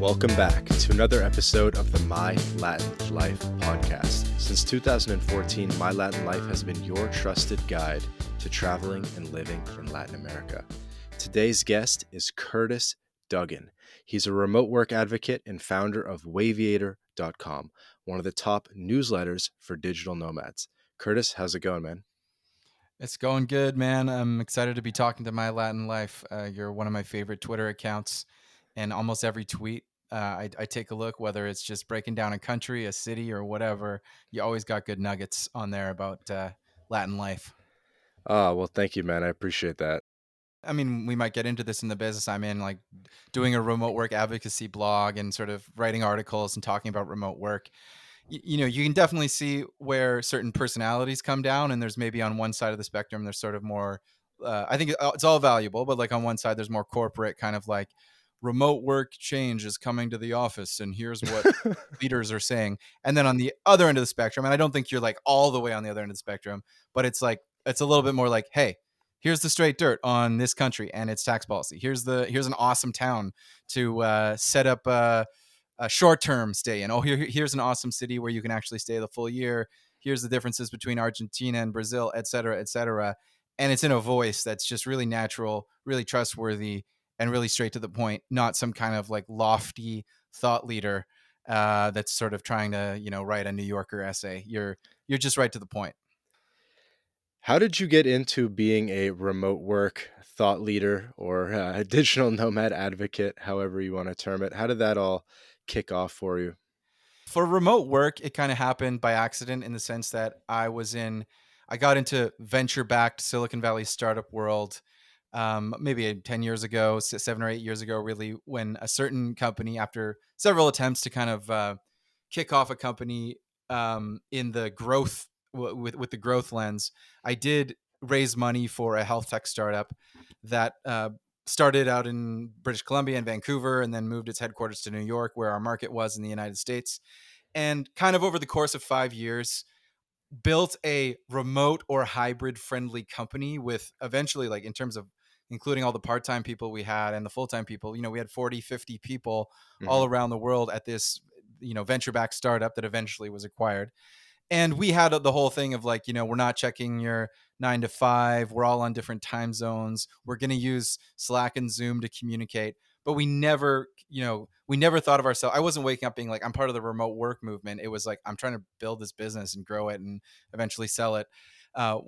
Welcome back to another episode of the My Latin Life podcast. Since 2014, My Latin Life has been your trusted guide to traveling and living in Latin America. Today's guest is Curtis Duggan. He's a remote work advocate and founder of Waviator.com, one of the top newsletters for digital nomads. Curtis, how's it going, man? It's going good, man. I'm excited to be talking to My Latin Life. You're one of my favorite Twitter accounts, and almost every tweet I take a look, whether it's just breaking down a country, a city, or whatever. You always got good nuggets on there about Latin life. Well, thank you, man. I appreciate that. I mean, we might get into this in the business I'm in, like doing a remote work advocacy blog and sort of writing articles and talking about remote work. You can definitely see where certain personalities come down, and there's maybe on one side of the spectrum there's sort of more I think it's all valuable, but like on one side there's more corporate, kind of like remote work change is coming to the office and here's what leaders are saying. And then on the other end of the spectrum, and I don't think you're like all the way on the other end of the spectrum, but it's like it's a little bit more like, hey, here's the straight dirt on this country and its tax policy. Here's an awesome town to set up a short-term stay in. Oh, here's an awesome city where you can actually stay the full year. Here's the differences between Argentina and Brazil, et cetera, et cetera. And it's in a voice that's just really natural, really trustworthy, and really straight to the point, not some kind of like lofty thought leader that's sort of trying to, write a New Yorker essay. You're just right to the point. How did you get into being a remote work thought leader or a digital nomad advocate, however you want to term it? How did that all kick off for you? For remote work, it kind of happened by accident in the sense that I got into venture-backed Silicon Valley startup world maybe 10 years ago, 7 or 8 years ago, really, when a certain company, after several attempts to kind of kick off a company in the growth with the growth lens, I did raise money for a health tech startup that started out in British Columbia and Vancouver, and then moved its headquarters to New York, where our market was in the United States. And kind of over the course of 5 years, built a remote or hybrid friendly company with eventually, like in terms of including all the part-time people we had and the full-time people, we had 40, 50 people all Hmm. around the world at this, venture-backed startup that eventually was acquired. And we had the whole thing of like, we're not checking your 9 to 5. We're all on different time zones. We're going to use Slack and Zoom to communicate. But we never thought of ourselves. I wasn't waking up being like, I'm part of the remote work movement. It was like, I'm trying to build this business and grow it and eventually sell it. Uh,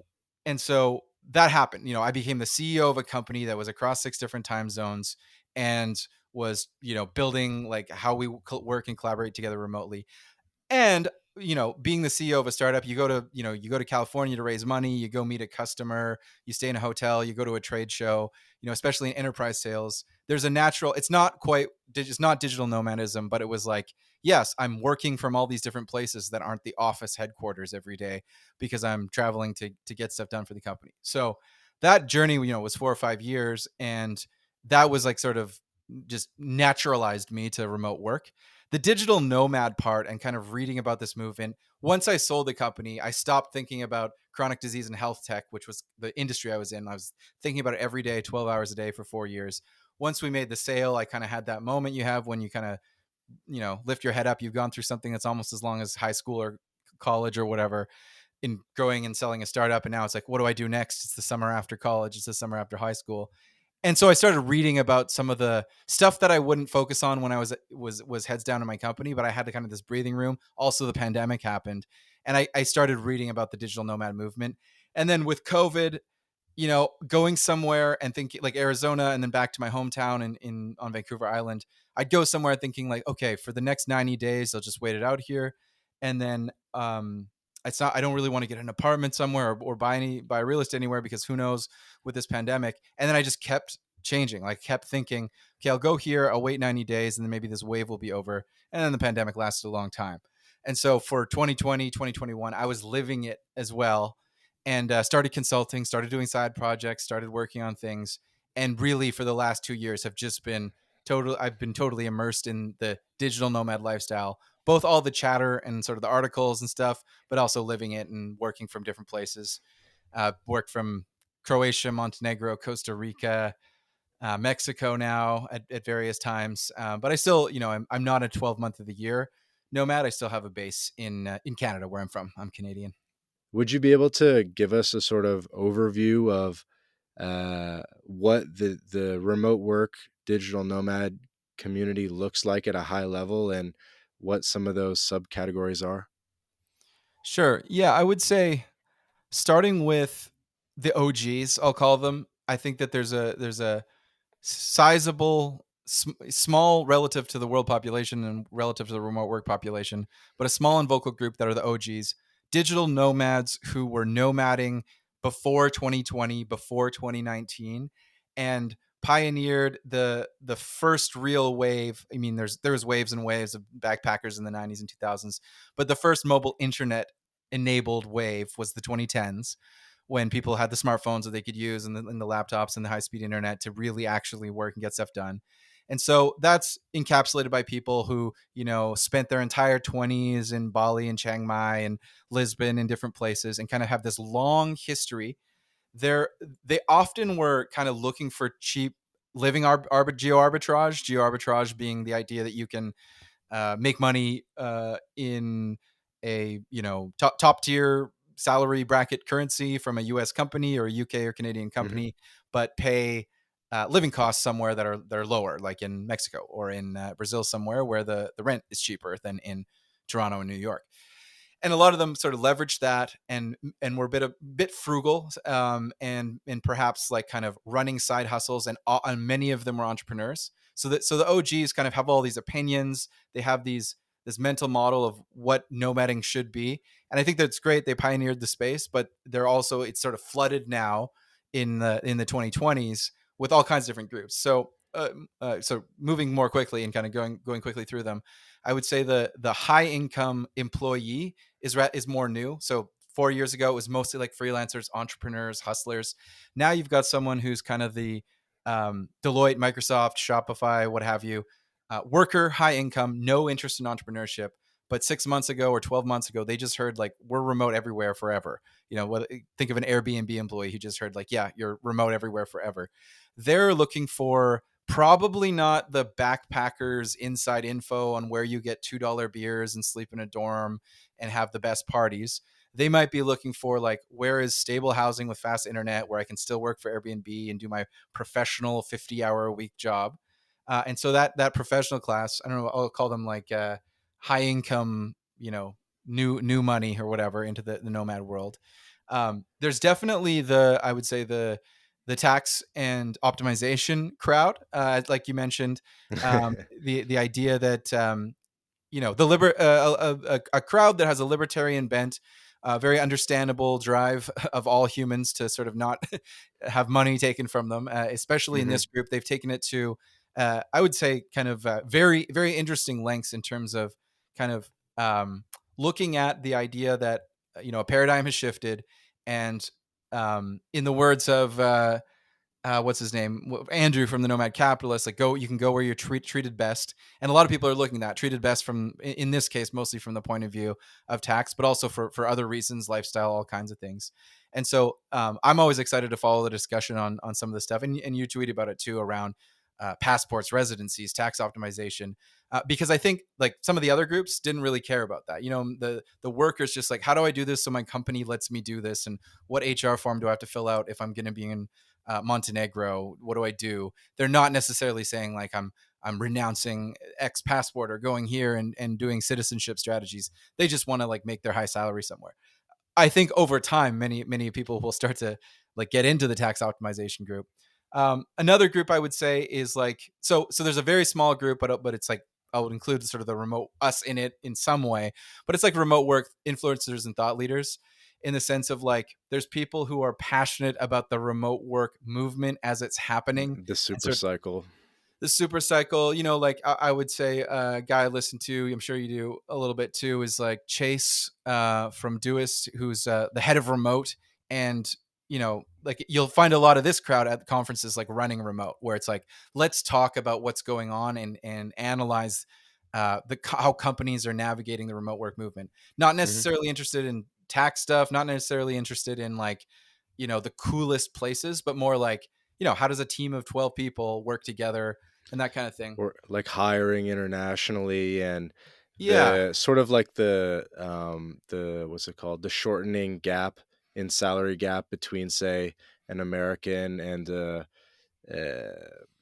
and so that happened. I became the CEO of a company that was across 6 different time zones and was, building like how we work and collaborate together remotely. And being the CEO of a startup, you go to California to raise money, you go meet a customer, you stay in a hotel, you go to a trade show, especially in enterprise sales. There's a natural, it's not digital nomadism, but it was like, yes, I'm working from all these different places that aren't the office headquarters every day because I'm traveling to get stuff done for the company. So that journey, was 4 or 5 years, and that was like sort of just naturalized me to remote work. The digital nomad part and kind of reading about this movement, once I sold the company, I stopped thinking about chronic disease and health tech, which was the industry I was in. I was thinking about it every day, 12 hours a day for 4 years. Once we made the sale, I kind of had that moment you have when you kind of, lift your head up. You've gone through something that's almost as long as high school or college or whatever in growing and selling a startup. And now it's like, what do I do next? It's the summer after college. It's the summer after high school. And so I started reading about some of the stuff that I wouldn't focus on when I was heads down in my company, but I had kind of this breathing room. Also, the pandemic happened, and I started reading about the digital nomad movement. And then with COVID, going somewhere and thinking like Arizona, and then back to my hometown in on Vancouver Island, I'd go somewhere thinking like, okay, for the next 90 days, I'll just wait it out here, and then it's not. I don't really want to get an apartment somewhere or buy real estate anywhere because who knows with this pandemic. And then I just kept changing. Like kept thinking, okay, I'll go here. I'll wait 90 days, and then maybe this wave will be over. And then the pandemic lasted a long time. And so for 2020, 2021, I was living it as well, and started consulting, started doing side projects, started working on things, and really for the last 2 years have just been I've been totally immersed in the digital nomad lifestyle, both all the chatter and sort of the articles and stuff, but also living it and working from different places. Worked from Croatia, Montenegro, Costa Rica, Mexico now at various times. But I still, I'm not a 12-month of the year nomad. I still have a base in Canada where I'm from. I'm Canadian. Would you be able to give us a sort of overview of what the remote work digital nomad community looks like at a high level and what some of those subcategories are? Sure. Yeah, I would say starting with the OGs, I'll call them. I think that there's a sizable, small relative to the world population and relative to the remote work population, but a small and vocal group that are the OGs, digital nomads who were nomading before 2020, before 2019, and pioneered the first real wave. I mean, there was waves and waves of backpackers in the 90s and 2000s, but the first mobile internet enabled wave was the 2010s, when people had the smartphones that they could use and the laptops and the high speed internet to really actually work and get stuff done. And so that's encapsulated by people who, spent their entire 20s in Bali and Chiang Mai and Lisbon and different places and kind of have this long history. They often were kind of looking for cheap living geo arbitrage being the idea that you can make money in a top tier salary bracket currency from a U.S. company or a UK or Canadian Hmm. company, but pay living costs somewhere that are lower, like in Mexico or in Brazil somewhere where the rent is cheaper than in Toronto and New York. And a lot of them sort of leveraged that and were a bit frugal, and perhaps like kind of running side hustles, and many of them were entrepreneurs. So the OGs kind of have all these opinions. They have this mental model of what nomading should be, and I think that's great. They pioneered the space, but it's sort of flooded now in the 2020s with all kinds of different groups. So moving more quickly and kind of going quickly through them, I would say the high income employee is more new. So 4 years ago, it was mostly like freelancers, entrepreneurs, hustlers. Now you've got someone who's kind of the Deloitte, Microsoft, Shopify, what have you, worker, high income, no interest in entrepreneurship. But 6 months ago or 12 months ago, they just heard like we're remote everywhere forever. Think of an Airbnb employee who just heard like, yeah, you're remote everywhere forever. They're looking for probably not the backpackers inside info on where you get $2 beers and sleep in a dorm and have the best parties. They might be looking for like, where is stable housing with fast internet where I can still work for Airbnb and do my professional 50-hour a week job. And so that professional class, I don't know, I'll call them like high income, new money or whatever into the nomad world. There's definitely I would say the tax and optimization crowd, like you mentioned, the idea that a crowd that has a libertarian bent, very understandable drive of all humans to sort of not have money taken from them. Especially in Hmm. this group, they've taken it to, I would say, kind of very very interesting lengths in terms of kind of looking at the idea that a paradigm has shifted, and in the words of what's his name, Andrew from the Nomad Capitalist, like you can go where you're treated best. And a lot of people are looking at that treated best from, in this case, mostly from the point of view of tax, but also for other reasons, lifestyle, all kinds of things. And so I'm always excited to follow the discussion on some of this stuff, and you tweet about it too, around passports, residencies, tax optimization, because I think like some of the other groups didn't really care about that. The workers just like, how do I do this so my company lets me do this, and what HR form do I have to fill out if I'm going to be in Montenegro? What do I do? They're not necessarily saying like I'm renouncing X passport or going here and doing citizenship strategies. They just want to like make their high salary somewhere. I think over time, many people will start to like get into the tax optimization group. Another group I would say is like, so there's a very small group, but it's like I would include sort of the remote us in it in some way, but it's like remote work influencers and thought leaders, in the sense of like there's people who are passionate about the remote work movement as it's happening, The and super sort cycle. the super cycle. Like I would say a guy I listen to, I'm sure you do a little bit too, is like Chase from Doist, who's the head of remote. And like you'll find a lot of this crowd at conferences like running remote, where it's like, let's talk about what's going on and analyze how companies are navigating the remote work movement. Not Hmm. necessarily interested in tax stuff, not necessarily interested in like the coolest places, but more like, how does a team of 12 people work together and that kind of thing. Or like hiring internationally, and Yeah. the sort of like the what's it called, the shortening gap in salary gap between, say, an American and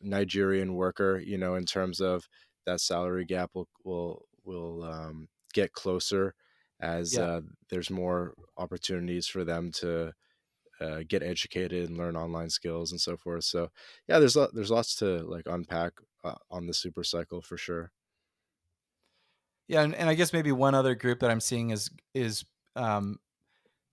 Nigerian worker, in terms of that salary gap will get closer as Yeah. there's more opportunities for them to get educated and learn online skills and so forth. So yeah, there's lots to like unpack on the super cycle for sure. Yeah, and I guess maybe one other group that I'm seeing is um,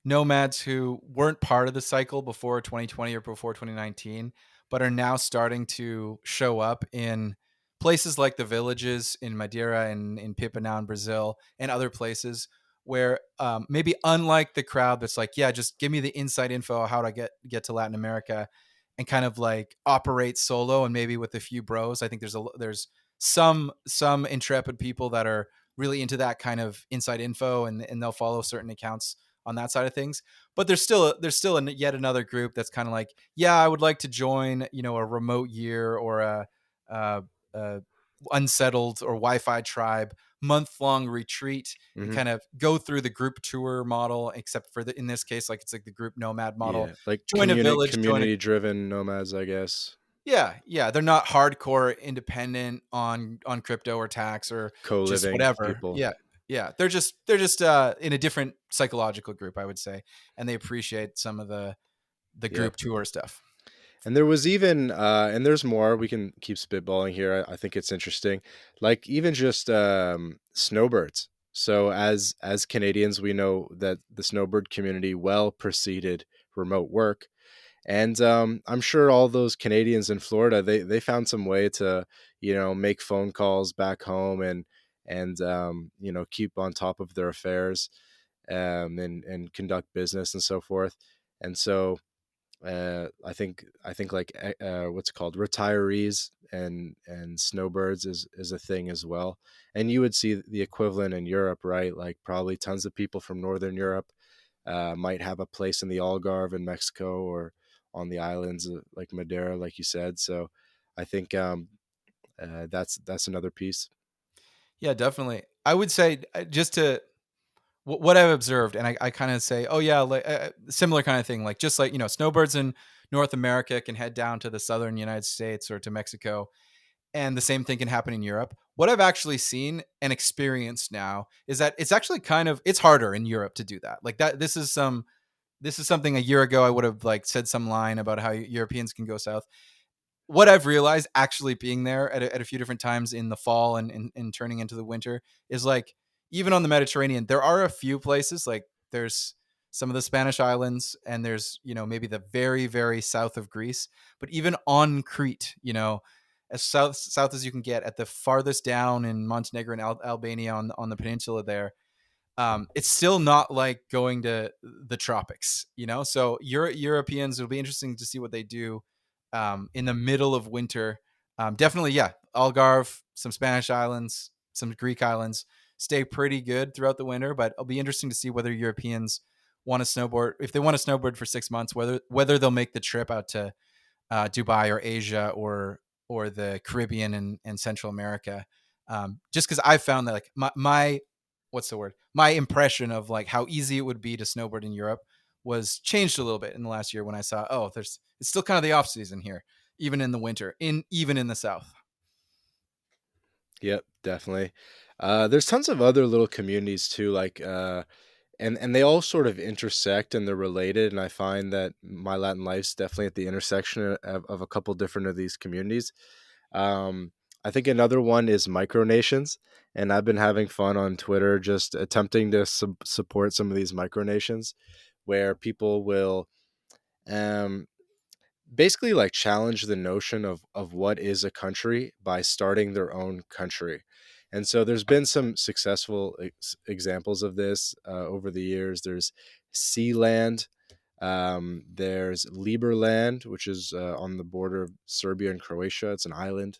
nomads who weren't part of the cycle before 2020 or before 2019, but are now starting to show up in places like the villages in Madeira and in Pipa now in Brazil and other places where maybe unlike the crowd that's like, yeah, just give me the inside info how to get to Latin America and kind of like operate solo and maybe with a few bros. I think there's some intrepid people that are really into that kind of inside info and they'll follow certain accounts on that side of things. But there's still yet another group that's kind of like, yeah, I would like to join, a remote year or a, a unsettled or Wi-Fi tribe month-long retreat and Hmm. kind of go through the group tour model, except for in this case, like it's like the group nomad model. Yeah, like Join a village, join a community driven nomads, I guess. yeah. They're not hardcore independent on crypto or tax or just Co-living whatever. people. Yeah. They're just in a different psychological group, I would say, and they appreciate some of the Yeah. group tour stuff. And there was even, and there's more. We can keep spitballing here. I think it's interesting. Like even just snowbirds. So as Canadians, we know that the snowbird community well preceded remote work, and I'm sure all those Canadians in Florida, they found some way to make phone calls back home, and keep on top of their affairs, and conduct business and so forth. And so I think like what's it called, retirees and snowbirds is a thing as well. And you would see the equivalent in Europe, right? Like probably tons of people from Northern Europe might have a place in the Algarve in Mexico or on the islands like Madeira, like you said. So I think that's another piece. Yeah, definitely. I would say just to what I've observed, and I kind of say, oh yeah, like similar kind of thing. Like just like snowbirds in North America can head down to the southern United States or to Mexico, and the same thing can happen in Europe. What I've actually seen and experienced now is that it's actually it's harder in Europe to do that. Like that, this is something a year ago I would have like said some line about how Europeans can go south. What I've realized actually being there at a few different times in the fall and turning into the winter is like even on the Mediterranean, there are a few places like there's some of the Spanish islands and there's maybe the very very south of Greece, but even on Crete, as south as you can get at the farthest down in Montenegro and Albania on the peninsula there, it's still not like going to the tropics, So Europeans, it'll be interesting to see what they do in the middle of winter. Definitely, yeah, Algarve, some Spanish islands, some Greek islands stay pretty good throughout the winter. But it'll be interesting to see whether Europeans want to snowboard. If they want to snowboard for 6 months, whether they'll make the trip out to Dubai or Asia or the Caribbean and Central America. Just because I've found that like my what's the word? My impression of like how easy it would be to snowboard in Europe was changed a little bit in the last year when I saw, oh, it's still kind of the off season here, even in the winter, even in the south. Yep, definitely. There's tons of other little communities too, like and they all sort of intersect and they're related. And I find that my Latin life's definitely at the intersection of a couple different of these communities. Um, I think another one is micronations, and I've been having fun on Twitter just attempting to support some of these micronations, where people will um, basically like challenge the notion of what is a country by starting their own country. And so there's been some successful examples of this over the years. There's Sealand, there's Liberland, which is on the border of Serbia and Croatia. It's an island.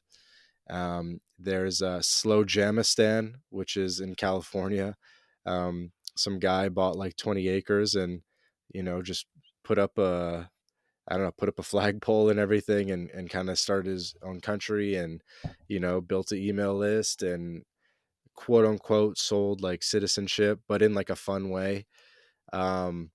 There's Slowjamistan, which is in California. Some guy bought like 20 acres and just put up I don't know, put up a flagpole and everything, and kind of started his own country, and, built an email list, and quote unquote sold like citizenship, but in like a fun way. Um,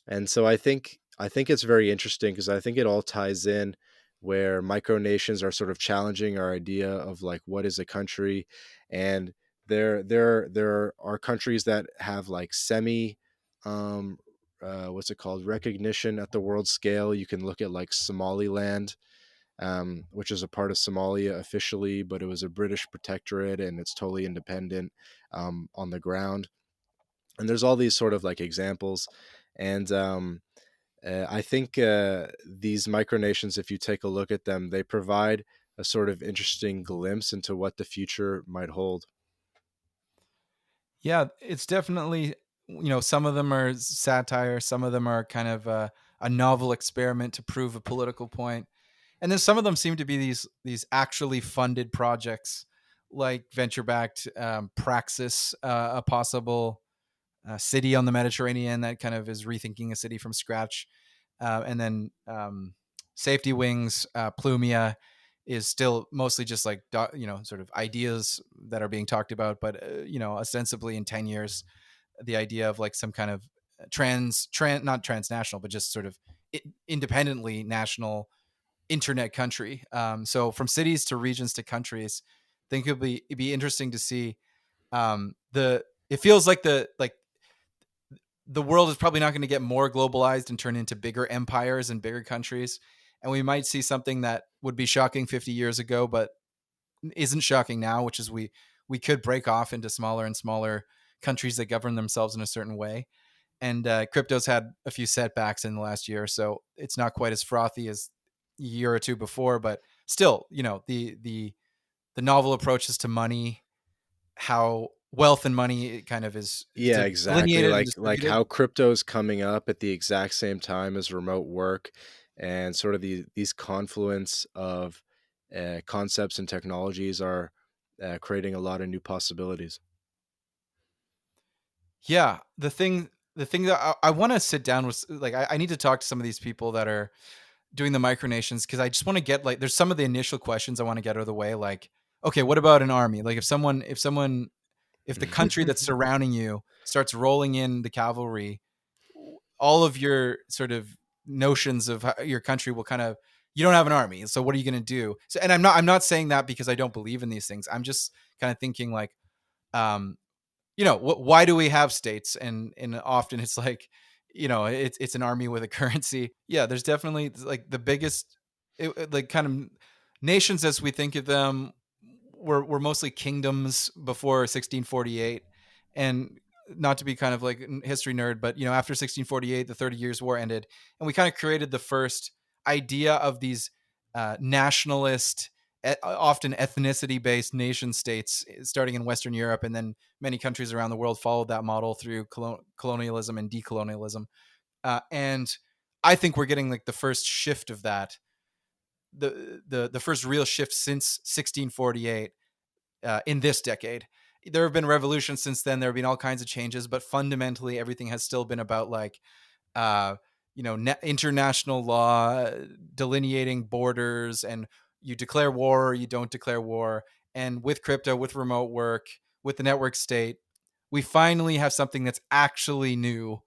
and so I think it's very interesting because I think it all ties in where micronations are sort of challenging our idea of like what is a country, and there are countries that have like semi um what's it called, recognition at the world scale. You can look at like Somaliland, which is a part of Somalia officially, but it was a British protectorate and it's totally independent on the ground. And there's all these sort of like examples. And I think these micronations, if you take a look at them, they provide a sort of interesting glimpse into what the future might hold. Yeah, it's definitely, some of them are satire, some of them are kind of a novel experiment to prove a political point, and then some of them seem to be these actually funded projects, like venture backed Praxis, a possible city on the Mediterranean that kind of is rethinking a city from scratch, and then Safety Wings, Plumia is still mostly just like sort of ideas that are being talked about, but ostensibly in 10 years the idea of like some kind of trans not transnational but just sort of independently national internet country. So from cities to regions to countries, I think it'd be interesting to see the it feels like the world is probably not going to get more globalized and turn into bigger empires and bigger countries. And we might see something that would be shocking 50 years ago, but isn't shocking now, which is we could break off into smaller and smaller countries that govern themselves in a certain way. And crypto's had a few setbacks in the last year, so it's not quite as frothy as a year or two before. But still, the novel approaches to money, how wealth and money kind of is Yeah, exactly. delineated and Like distributed. how crypto's coming up at the exact same time as remote work, and sort of these confluence of concepts and technologies are creating a lot of new possibilities. Yeah, the thing that I want to sit down with, like, I need to talk to some of these people that are doing the micronations, because I just want to get like there's some of the initial questions I want to get out of the way. Like, okay, what about an army? Like, if the country that's surrounding you starts rolling in the cavalry, all of your sort of notions of how your country will kind of, you don't have an army, so what are you going to do? So, and I'm not saying that because I don't believe in these things. I'm just kind of thinking like, um, why do we have states? And often it's like, it's an army with a currency. Yeah, there's definitely like the biggest, like kind of nations as we think of them were mostly kingdoms before 1648. And not to be kind of like a history nerd, but after 1648 the 30 Years War ended, and we kind of created the first idea of these nationalist, often ethnicity based nation states, starting in Western Europe, and then many countries around the world followed that model through colonialism and decolonialism. And I think we're getting like the first shift of that, the first real shift since 1648, in this decade. There have been revolutions since then. There have been all kinds of changes, but fundamentally, everything has still been about like, international law delineating borders, and you declare war or you don't declare war. And with crypto, with remote work, with the network state, we finally have something that's actually new,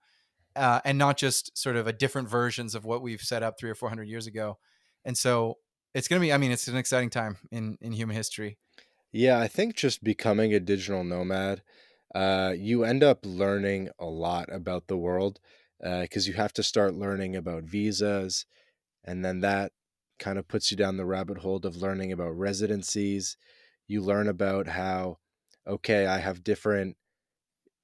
and not just sort of a different versions of what we've set up 300 or 400 years ago. And so it's going to be, I mean, it's an exciting time in human history. Yeah, I think just becoming a digital nomad, you end up learning a lot about the world because you have to start learning about visas, and then that kind of puts you down the rabbit hole of learning about residencies. You learn about how, okay, I have different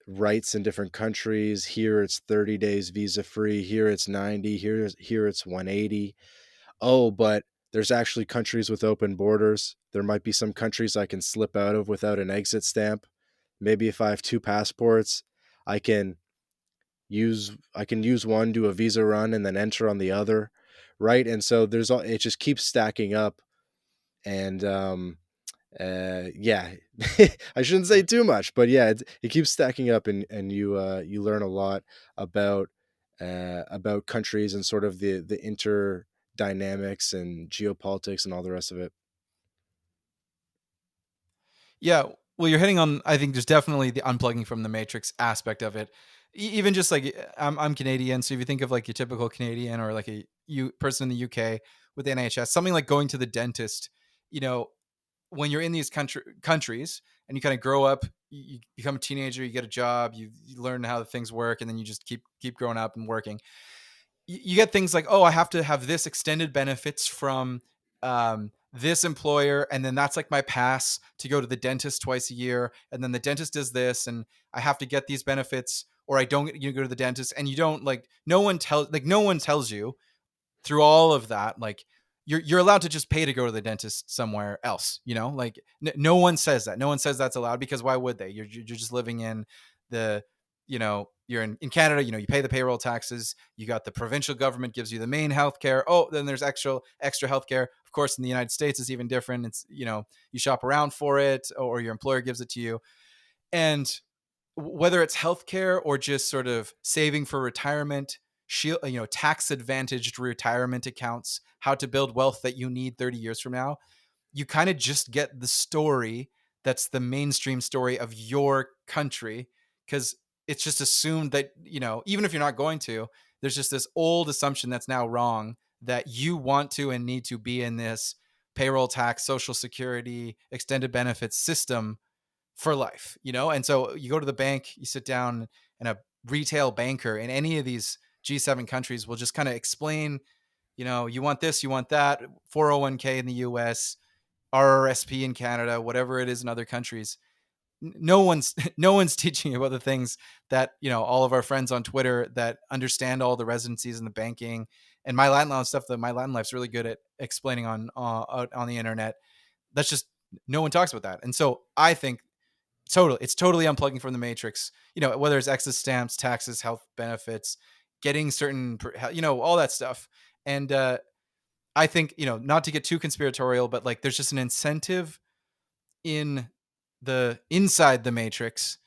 rights in different countries. Here it's 30 days visa free. Here it's 90. Here it's 180. Oh, but there's actually countries with open borders. There might be some countries I can slip out of without an exit stamp. Maybe if I have two passports, I can use one, do a visa run, and then enter on the other, right? And so there's all, it just keeps stacking up, and yeah, I shouldn't say too much, but yeah, it keeps stacking up, and you learn a lot about countries and sort of the dynamics and geopolitics and all the rest of it. Yeah, well, you're hitting on. I think there's definitely the unplugging from the matrix aspect of it. Even just like I'm Canadian, so if you think of like your typical Canadian or like a person in the UK with the NHS, something like going to the dentist, you know, when you're in these countries and you kind of grow up, you become a teenager, you get a job, you learn how things work, and then you just keep growing up and working. You get things like, oh, I have to have this extended benefits from this employer, and then that's like my pass to go to the dentist twice a year, and then the dentist does this, and I have to get these benefits, or I don't. You go to the dentist, and you don't like. No one tells you through all of that, like you're allowed to just pay to go to the dentist somewhere else. You know, like no one says that. No one says that's allowed because why would they? You're just living in the, you're in Canada. You pay the payroll taxes. You got the provincial government gives you the main healthcare. Oh, then there's extra healthcare. Of course, in the United States, it's even different. It's you shop around for it, or your employer gives it to you, and whether it's healthcare or just sort of saving for retirement, tax advantaged retirement accounts, how to build wealth that you need 30 years from now, you kind of just get the story that's the mainstream story of your country, because it's just assumed that, even if you're not going to, there's just this old assumption that's now wrong, that you want to and need to be in this payroll tax, social security, extended benefits system for life, And so you go to the bank, you sit down, and a retail banker in any of these G7 countries will just kind of explain, you want this, you want that, 401k in the US, RRSP in Canada, whatever it is in other countries. No one's no one's teaching you about the things that, all of our friends on Twitter that understand all the residencies and the banking and my Latin Lounge stuff that my Latin Life's really good at explaining on the internet. That's just, no one talks about that. And so I think it's totally unplugging from the matrix, whether it's exit stamps, taxes, health benefits, getting certain, all that stuff. And I think, not to get too conspiratorial, but like there's just an incentive in the inside the matrix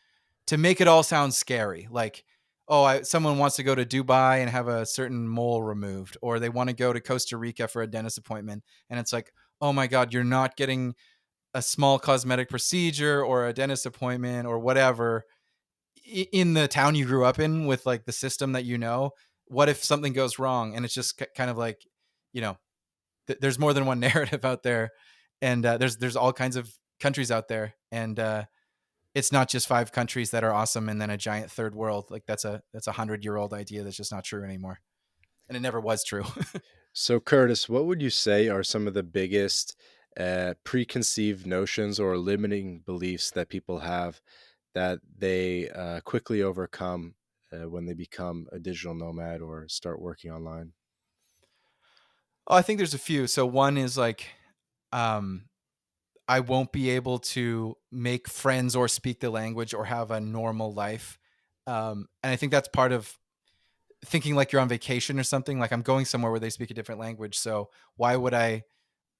to make it all sound scary. Like, oh, someone wants to go to Dubai and have a certain mole removed, or they want to go to Costa Rica for a dentist appointment. And it's like, oh my God, you're not getting a small cosmetic procedure or a dentist appointment or whatever in the town you grew up in with like the system that, what if something goes wrong? And it's just kind of like, you know there's more than one narrative out there, and there's all kinds of countries out there, and it's not just 5 countries that are awesome and then a giant third world. Like that's a 100-year-old idea that's just not true anymore, and it never was true. So, Curtis, what would you say are some of the biggest preconceived notions or limiting beliefs that people have that they quickly overcome when they become a digital nomad or start working online? Oh, I think there's a few. So one is like, um, I won't be able to make friends or speak the language or have a normal life. And I think that's part of thinking like you're on vacation or something. Like I'm going somewhere where they speak a different language. So why would I,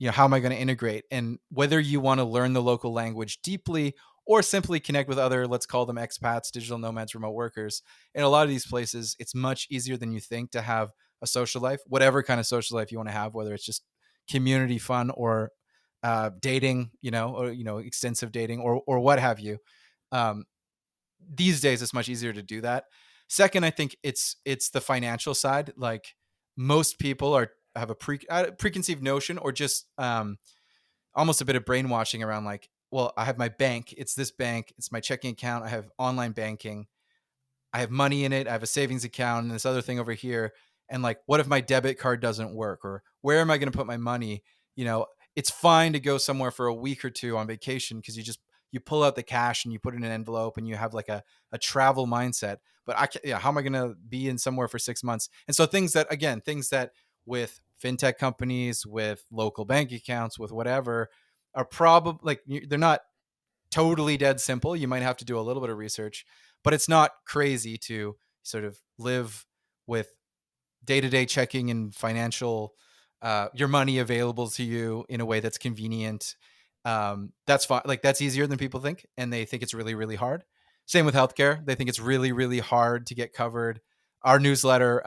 how am I going to integrate? And whether you want to learn the local language deeply or simply connect with other, let's call them expats, digital nomads, remote workers, in a lot of these places, it's much easier than you think to have a social life, whatever kind of social life you want to have, whether it's just community fun or dating, or extensive dating or what have you. Um, these days, it's much easier to do that. Second, I think it's the financial side. Like most people have a preconceived notion, or just almost a bit of brainwashing around like, well, I have my bank. It's this bank. It's my checking account. I have online banking. I have money in it. I have a savings account and this other thing over here. And like, what if my debit card doesn't work? Or where am I going to put my money? You know, it's fine to go somewhere for a week or two on vacation because you pull out the cash and you put it in an envelope and you have like a travel mindset. But how am I going to be in somewhere for 6 months? And so things that with fintech companies, with local bank accounts, with whatever, are probably like, they're not totally dead simple. You might have to do a little bit of research, but it's not crazy to sort of live with day-to-day checking and financial, your money available to you in a way that's convenient. That's fine. Like that's easier than people think. And they think it's really, really hard. Same with healthcare. They think it's really, really hard to get covered. Our newsletter,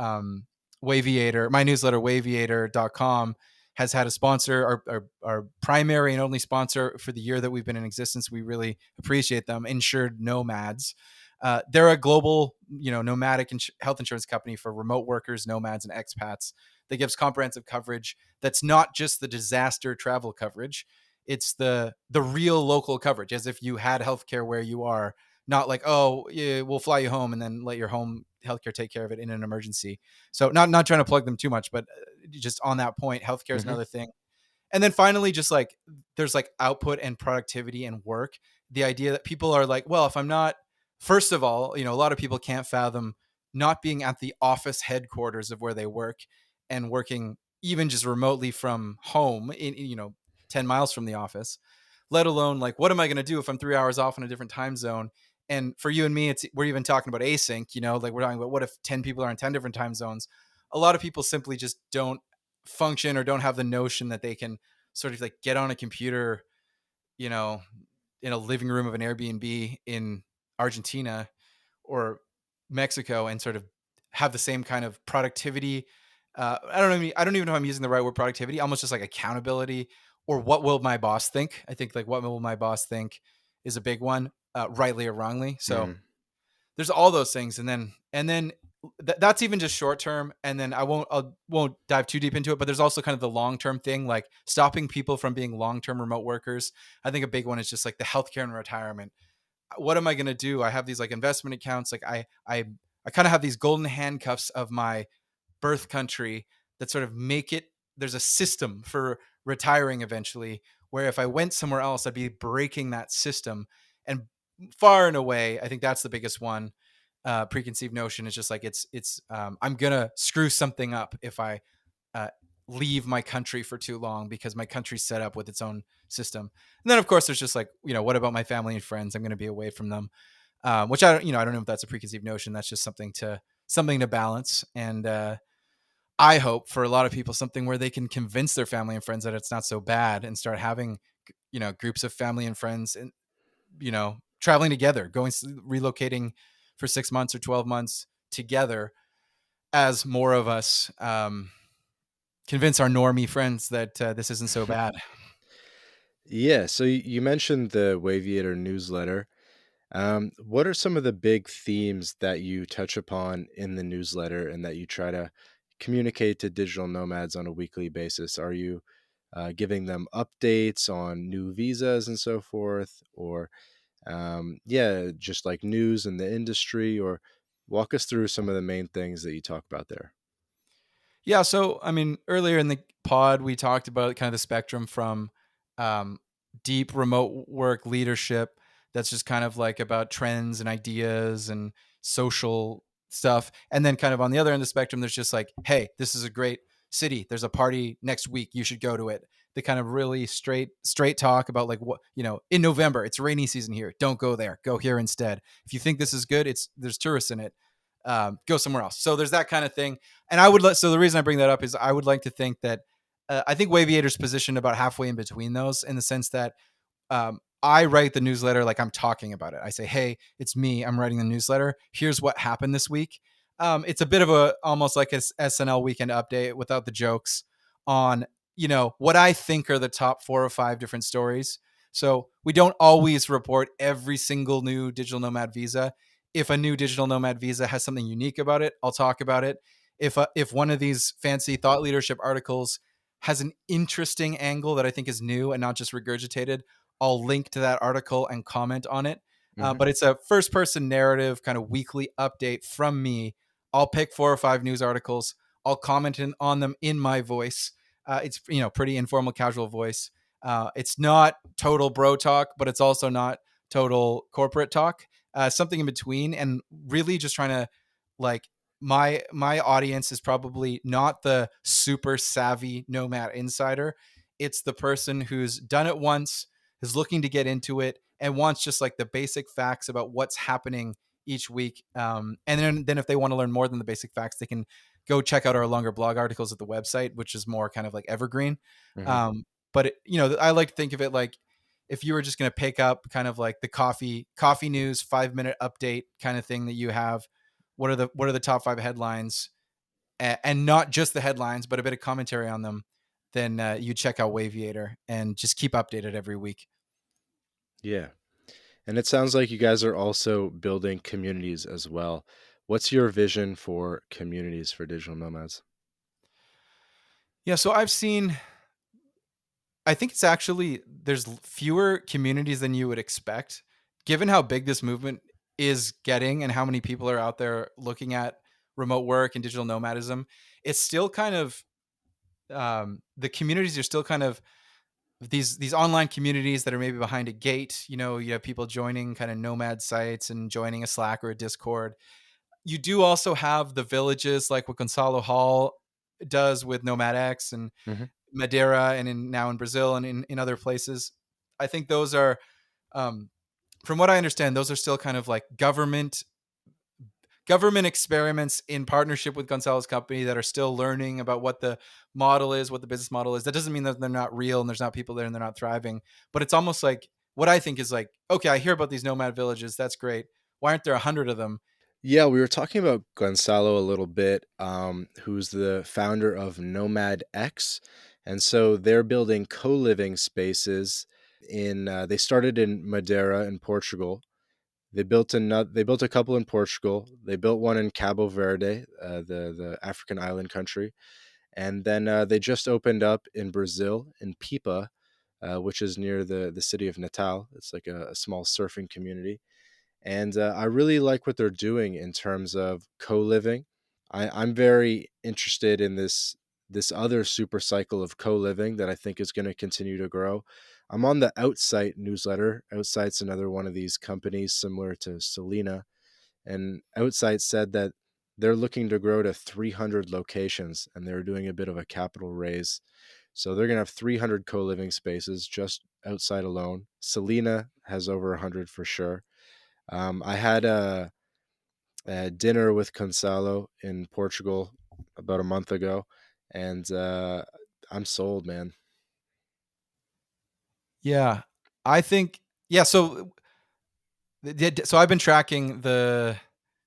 Waviator, my newsletter, waviator.com, has had a sponsor, our primary and only sponsor for the year that we've been in existence. We really appreciate them. Insured Nomads. They're a global, nomadic health insurance company for remote workers, nomads, and expats that gives comprehensive coverage. That's not just the disaster travel coverage. It's the real local coverage, as if you had healthcare where you are, not like, oh, yeah, we'll fly you home and then let your home healthcare take care of it in an emergency. So not trying to plug them too much, but just on that point, healthcare is Hmm. another thing. And then finally, just like there's like output and productivity and work. The idea that people are like, well, if I'm not, first of all, a lot of people can't fathom not being at the office headquarters of where they work and working even just remotely from home in 10 miles from the office, let alone like, what am I going to do if I'm 3 hours off in a different time zone? And for you and me, we're even talking about async, like we're talking about what if 10 people are in 10 different time zones? A lot of people simply just don't function or don't have the notion that they can sort of like get on a computer, you know, in a living room of an Airbnb in Argentina or Mexico and sort of have the same kind of productivity. I don't even know if I'm using the right word, productivity, almost just like accountability, or what will my boss think? I think like what will my boss think is a big one, rightly or wrongly. So Mm. there's all those things, and then that's even just short term. And then I won't dive too deep into it, but there's also kind of the long term thing, like stopping people from being long term remote workers. I think a big one is just like the healthcare and retirement. What am I going to do? I have these like investment accounts. Like I kind of have these golden handcuffs of my birth country that sort of make it. There's a system for retiring eventually, where if I went somewhere else, I'd be breaking that system. And far and away, I think that's the biggest one. Preconceived notion is just like I'm gonna screw something up if I uh, leave my country for too long, because my country's set up with its own system. And then of course there's just like, what about my family and friends? I'm going to be away from them, which I don't know if that's a preconceived notion. That's just something to balance. And I hope for a lot of people something where they can convince their family and friends that it's not so bad, and start having groups of family and friends, and traveling together, relocating for 6 months or 12 months together, as more of us convince our normie friends that this isn't so bad. Yeah, so you mentioned the Waviator newsletter. What are some of the big themes that you touch upon in the newsletter and that you try to communicate to digital nomads on a weekly basis? Are you giving them updates on new visas and so forth, or yeah, just like news in the industry? Or walk us through some of the main things that you talk about there. Yeah, so I mean, earlier in the pod, we talked about kind of the spectrum from um, deep remote work leadership, that's just kind of like about trends and ideas and social stuff. And then kind of on the other end of the spectrum, there's just like, hey, this is a great city. There's a party next week. You should go to it. The kind of really straight talk about like, what, in November, it's rainy season here. Don't go there. Go here instead. If you think this is good, there's tourists in it. Go somewhere else. So there's that kind of thing. And so the reason I bring that up is I would like to think that I think Waviator's positioned about halfway in between those, in the sense that I write the newsletter like I'm talking about it. I say, hey, it's me. I'm writing the newsletter. Here's what happened this week. It's a bit of almost like a SNL weekend update without the jokes, on, what I think are the top 4 or 5 different stories. So we don't always report every single new digital nomad visa. If a new digital nomad visa has something unique about it, I'll talk about it. If one of these fancy thought leadership articles has an interesting angle that I think is new and not just regurgitated, I'll link to that article and comment on it. Hmm. But it's a first person narrative kind of weekly update from me. I'll pick 4 or 5 news articles. I'll comment on them in my voice. It's pretty informal, casual voice. It's not total bro talk, but it's also not total corporate talk. Something in between, and really just trying to like, my audience is probably not the super savvy nomad insider. It's the person who's done it once, is looking to get into it, and wants just like the basic facts about what's happening each week. And then if they want to learn more than the basic facts, they can go check out our longer blog articles at the website, which is more kind of like evergreen. Hmm. But I like to think of it like, if you were just going to pick up kind of like the coffee news 5-minute update kind of thing that you have, what are the top 5 headlines? and not just the headlines, but a bit of commentary on them, then you check out Waviator and just keep updated every week. Yeah. And it sounds like you guys are also building communities as well. What's your vision for communities for digital nomads? Yeah, so I think it's actually, there's fewer communities than you would expect, given how big this movement is getting and how many people are out there looking at remote work and digital nomadism. It's still kind of the communities are still kind of these online communities that are maybe behind a gate. You have people joining kind of nomad sites and joining a Slack or a Discord. You do also have the villages like what Gonzalo Hall does with NomadX and Hmm. Madeira, and now in Brazil and in other places. I think those are, um, from what I understand, those are still kind of like government experiments in partnership with Gonzalo's company that are still learning about what the model is, what the business model is. That doesn't mean that they're not real and there's not people there and they're not thriving. But it's almost like, what I think is like, okay, I hear about these nomad villages. That's great. Why aren't there 100 of them? Yeah, we were talking about Gonzalo a little bit, who's the founder of NomadX. And so they're building co-living spaces they started in Madeira in Portugal. They built a couple in Portugal. They built one in Cabo Verde, the African island country. And then they just opened up in Brazil in Pipa, which is near the city of Natal. It's like a small surfing community. And I really like what they're doing in terms of co-living. I'm very interested in this other super cycle of co-living that I think is going to continue to grow. I'm on the Outsite newsletter. Outsite's another one of these companies similar to Selina, and Outsite said that they're looking to grow to 300 locations, and they're doing a bit of a capital raise. So they're going to have 300 co-living spaces just outside alone. Selina has over 100 for sure. I had a dinner with Gonzalo in Portugal about a month ago, and I'm sold, man. Yeah, I think, yeah. So I've been tracking the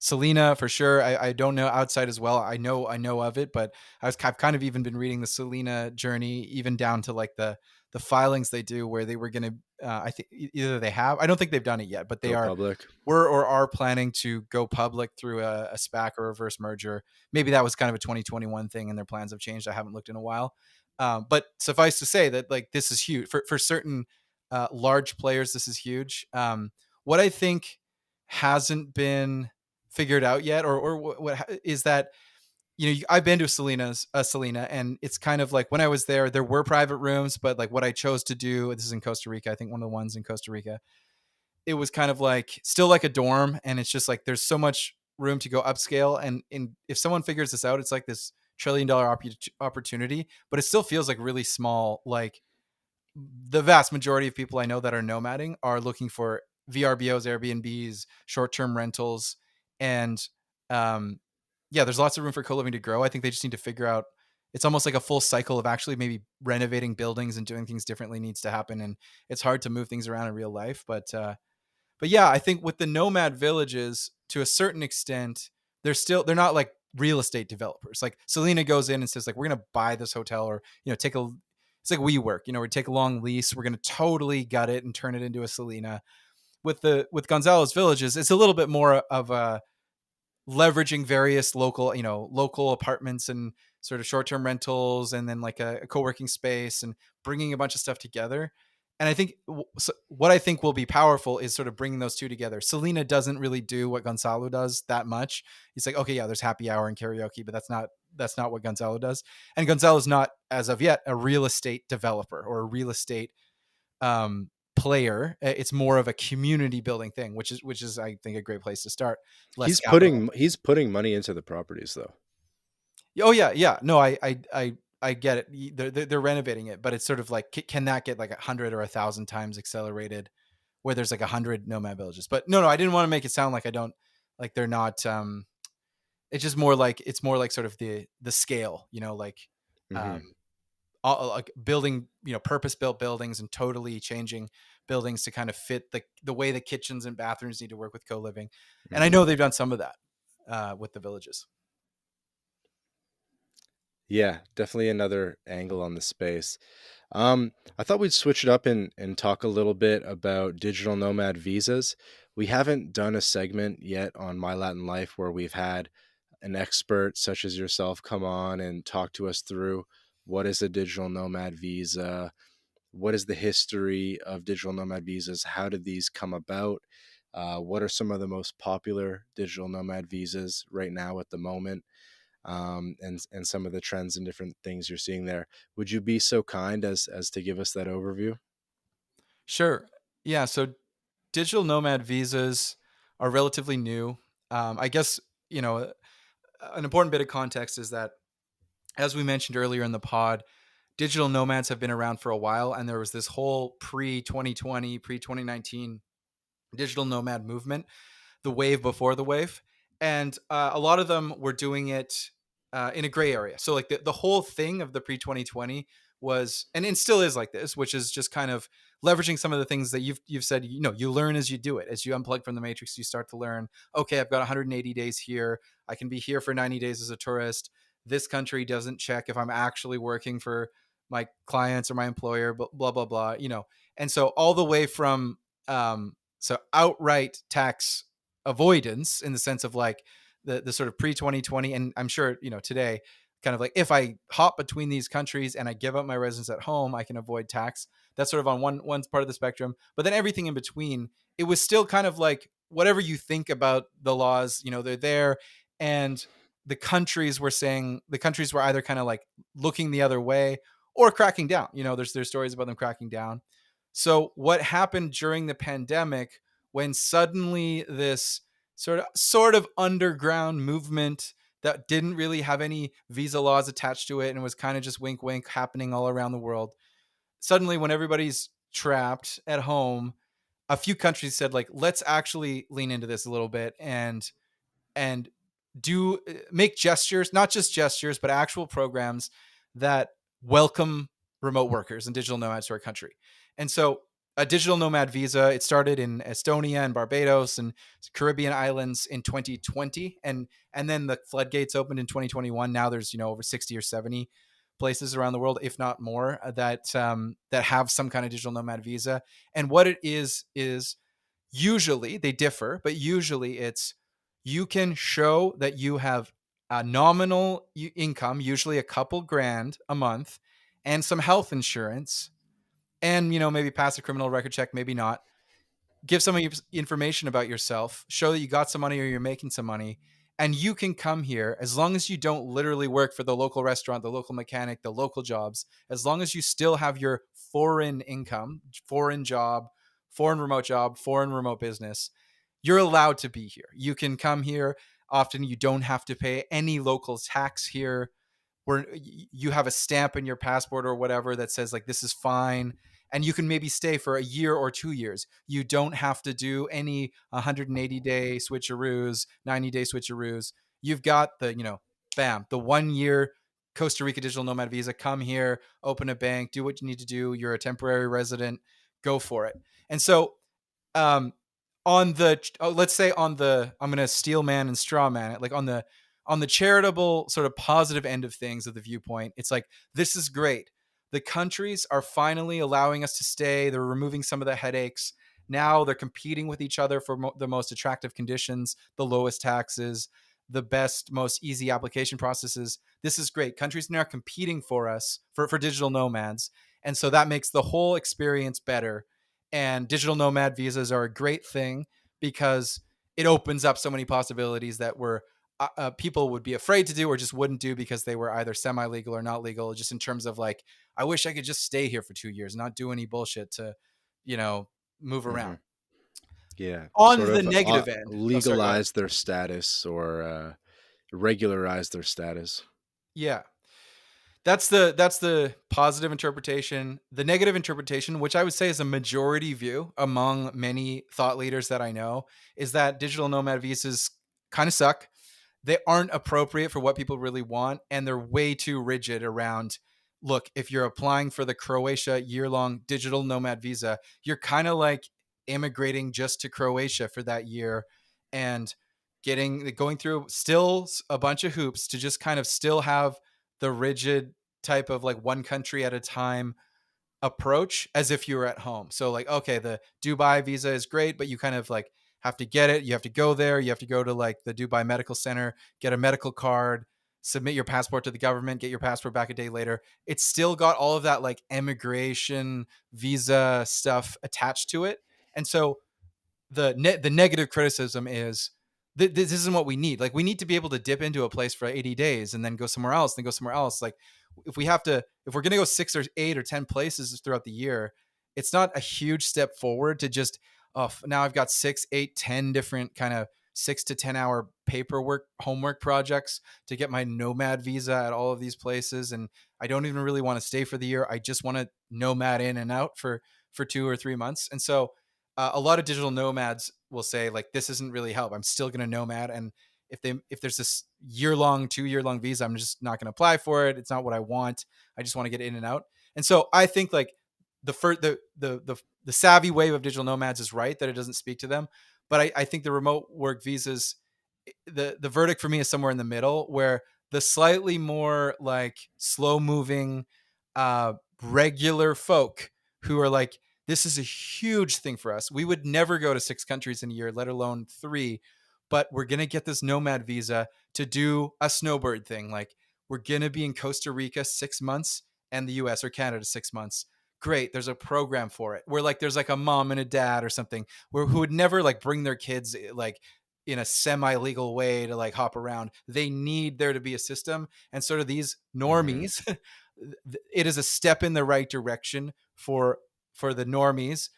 Selena for sure. I don't know Outside as well. I know of it, but I've kind of even been reading the Selena journey, even down to like the filings they do where they were going to. I think either they have. I don't think they've done it yet, but they Go public. were or are planning to go public through a SPAC or reverse merger. Maybe that was kind of a 2021 thing, and their plans have changed. I haven't looked in a while, but suffice to say that like this is huge for certain large players. This is huge. What I think hasn't been figured out yet, or what is that, I've been to Selena, and it's kind of like when I was there were private rooms, but like what I chose to do, this is in Costa Rica, I think one of the ones in Costa Rica, it was kind of like still like a dorm, and it's just like there's so much room to go upscale, and if someone figures this out, it's like this $1 trillion opportunity, but it still feels like really small. Like the vast majority of people I know that are nomading are looking for VRBOs, Airbnbs, short-term rentals, and um, yeah, there's lots of room for co-living to grow. I think they just need to figure out. It's almost like a full cycle of actually maybe renovating buildings and doing things differently needs to happen, and it's hard to move things around in real life. But yeah, I think with the nomad villages, to a certain extent, they're not like real estate developers. Like Selena goes in and says like, we're gonna buy this hotel, or take a, it's like WeWork, we take a long lease, we're gonna totally gut it and turn it into a Selena. With Gonzalo's villages, it's a little bit more of a leveraging various local apartments and sort of short-term rentals, and then like a co-working space, and bringing a bunch of stuff together. And I think so what I think will be powerful is sort of bringing those two together. Selena doesn't really do what Gonzalo does that much. He's like, okay, yeah, there's happy hour and karaoke, but that's not what Gonzalo does. And Gonzalo's not, as of yet, a real estate developer or a real estate player. It's more of a community building thing, which is I think a great place to start. Less capital. He's putting money into the properties though. Oh yeah, yeah. No, I get it. They're renovating it, but it's sort of like, can that get like 100 or 1,000 times accelerated, where there's like 100 nomad villages? But no, I didn't want to make it sound like I don't, like they're not. It's just more like, it's more like sort of the scale, like Hmm. um, like building, purpose built buildings and totally changing buildings to kind of fit the way the kitchens and bathrooms need to work with co living. And I Hmm. know they've done some of that with the villages. Yeah, definitely another angle on the space. I thought we'd switch it up and talk a little bit about digital nomad visas. We haven't done a segment yet on My Latin Life where we've had an expert such as yourself come on and talk to us through what is a digital nomad visa, what is the history of digital nomad visas, how did these come about, what are some of the most popular digital nomad visas right now at the moment, and some of the trends and different things you're seeing there. Would you be so kind as to give us that overview? Sure. Yeah. So digital nomad visas are relatively new. I guess, you know, an important bit of context is that, as we mentioned earlier in the pod, digital nomads have been around for a while, and there was this whole pre 2020, pre 2019 digital nomad movement, the wave before the wave. And a lot of them were doing it in a gray area. So, like, the whole thing of the pre 2020 was, and it still is like this, which is just kind of leveraging some of the things that you've said, you learn as you do it. As you unplug from the matrix, you start to learn, okay, I've got 180 days here. I can be here for 90 days as a tourist. This country doesn't check if I'm actually working for my clients or my employer, blah, blah, blah. And so all the way from, outright tax avoidance in the sense of like the sort of pre 2020, and I'm sure today, kind of like, if I hop between these countries and I give up my residence at home, I can avoid tax. That's sort of on one part of the spectrum. But then everything in between, it was still kind of like, whatever you think about the laws, they're there. And the countries were either kind of like looking the other way or cracking down. There's stories about them cracking down. So what happened during the pandemic, when suddenly this sort of underground movement that didn't really have any visa laws attached to it and was kind of just wink wink happening all around the world, suddenly when everybody's trapped at home, a few countries said, like, let's actually lean into this a little bit and do make gestures, not just gestures, but actual programs that welcome remote workers and digital nomads to our country. And so a digital nomad visa, it started in Estonia and Barbados and Caribbean islands in 2020. And then the floodgates opened in 2021. Now there's, over 60 or 70 places around the world, if not more, that have some kind of digital nomad visa. And what it is usually, they differ, but usually it's, you can show that you have a nominal income, usually a couple grand a month, and some health insurance, and maybe pass a criminal record check, maybe not. Give some of your information about yourself, show that you got some money or you're making some money, and you can come here as long as you don't literally work for the local restaurant, the local mechanic, the local jobs. As long as you still have your foreign income, foreign job, foreign remote job, foreign remote business, you're allowed to be here. You can come here. Often you don't have to pay any local tax here, where you have a stamp in your passport or whatever that says, like, this is fine, and you can maybe stay for a year or 2 years. You don't have to do any 180-day switcheroos, 90-day switcheroos. You've got bam, the 1 year Costa Rica digital nomad visa. Come here, open a bank, do what you need to do. You're a temporary resident, go for it. And so, um, let's say on the, I'm going to steel man and straw man it, like on the charitable sort of positive end of things, of the viewpoint, it's like, this is great. The countries are finally allowing us to stay. They're removing some of the headaches. Now they're competing with each other for the most attractive conditions, the lowest taxes, the best, most easy application processes. This is great. Countries now are competing for us, for digital nomads. And so that makes the whole experience better. And digital nomad visas are a great thing because it opens up so many possibilities that were people would be afraid to do or just wouldn't do because they were either semi-legal or not legal, just in terms of like, I wish I could just stay here for 2 years, not do any bullshit to, you know, move Hmm. around. Yeah, On sort the of negative end. Oh, sorry, go ahead. legalize their status or regularize their status. Yeah. That's the positive interpretation. The negative interpretation, which I would say is a majority view among many thought leaders that I know, is that digital nomad visas kind of suck. They aren't appropriate for what people really want, and they're way too rigid around, look, if you're applying for the Croatia year-long digital nomad visa, you're kind of like immigrating just to Croatia for that year and going through still a bunch of hoops to just kind of still have the rigid type of like one country at a time approach as if you were at home. So like, okay, the Dubai visa is great, but you kind of like have to get it. You have to go there. You have to go to like the Dubai Medical Center, get a medical card, submit your passport to the government, get your passport back a day later. It's still got all of that like immigration visa stuff attached to it. And so the negative criticism is this isn't what we need. Like we need to be able to dip into a place for 80 days and then go somewhere else, then go somewhere else. Like if we're going to go 6 or 8 or 10 places throughout the year, it's not a huge step forward to just, oh, now I've got 6, 8, 10 different kind of 6 to 10 hour paperwork, homework projects to get my nomad visa at all of these places. And I don't even really want to stay for the year. I just want to nomad in and out for 2 or 3 months. And so a lot of digital nomads will say like, this isn't really help. I'm still going to nomad. And if there's this year-long, 2 year-long visa, I'm just not going to apply for it. It's not what I want. I just want to get in and out. And so I think like the savvy wave of digital nomads is right that it doesn't speak to them. But I think the remote work visas, the verdict for me is somewhere in the middle, where the slightly more like slow moving, regular folk who are like, this is a huge thing for us. We would never go to 6 countries in a year, let alone 3. But we're going to get this nomad visa to do a snowbird thing. Like we're going to be in Costa Rica 6 months and the US or Canada 6 months. Great. There's a program for it where like there's like a mom and a dad or something who would never like bring their kids like in a semi-legal way to like hop around. They need there to be a system. And sort of these Mm-hmm. normies, it is a step in the right direction for the normies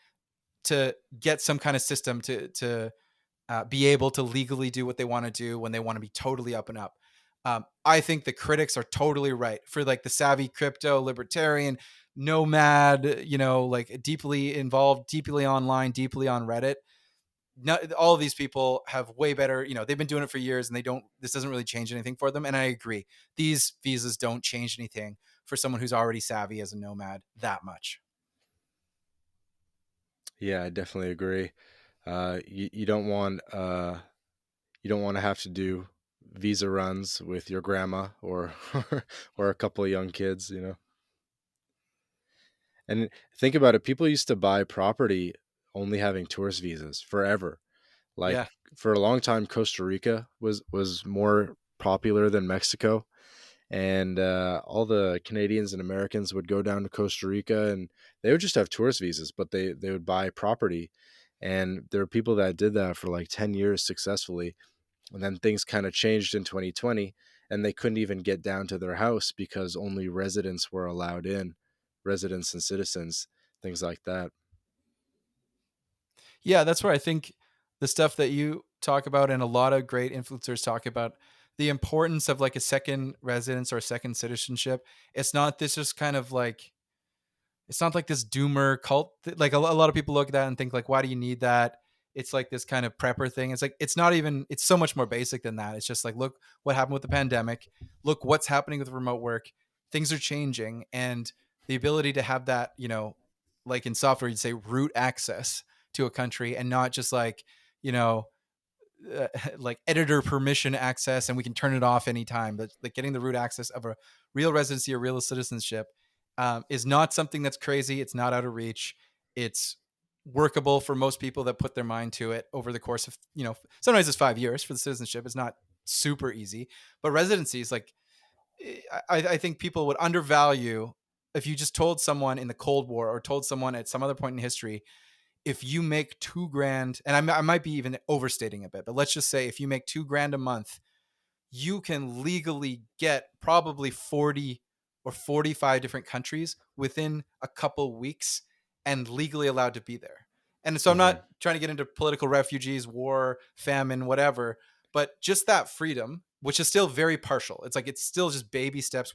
to get some kind of system to be able to legally do what they want to do when they want to be totally up and up. I think the critics are totally right for like the savvy crypto libertarian nomad, like deeply involved, deeply online, deeply on Reddit. Not, all of these people have way better, they've been doing it for years and this doesn't really change anything for them. And I agree. These visas don't change anything for someone who's already savvy as a nomad that much. Yeah, I definitely agree. You don't want to have to do visa runs with your grandma or or a couple of young kids, you know. And think about it, people used to buy property only having tourist visas forever. Like Yeah. for a long time, Costa Rica was more popular than Mexico, and all the Canadians and Americans would go down to Costa Rica, and they would just have tourist visas, but they would buy property, and there were people that did that for like 10 years successfully, and then things kind of changed in 2020, and they couldn't even get down to their house because only residents were allowed in, residents and citizens, things like that. Yeah, that's where I think the stuff that you talk about and a lot of great influencers talk about, the importance of like a second residence or a second citizenship. It's not this just kind of like, it's not like this doomer cult. Like a lot of people look at that and think like, why do you need that? It's like this kind of prepper thing. It's like, it's not even, it's so much more basic than that. It's just like, look what happened with the pandemic. Look what's happening with remote work. Things are changing. And the ability to have that, like in software, you'd say root access to a country and not just like, you know, like editor permission access and we can turn it off anytime, but like getting the root access of a real residency or real citizenship is not something that's crazy. It's not out of reach. It's workable for most people that put their mind to it over the course of, sometimes it's 5 years for the citizenship. It's not super easy, but residencies, like I think people would undervalue if you just told someone in the Cold War or told someone at some other point in history, if you make 2 grand, and I might be even overstating a bit, but let's just say if you make 2 grand a month, you can legally get probably 40 or 45 different countries within a couple weeks and legally allowed to be there. And so I'm Hmm. not trying to get into political refugees, war, famine, whatever, but just that freedom, which is still very partial. It's like it's still just baby steps.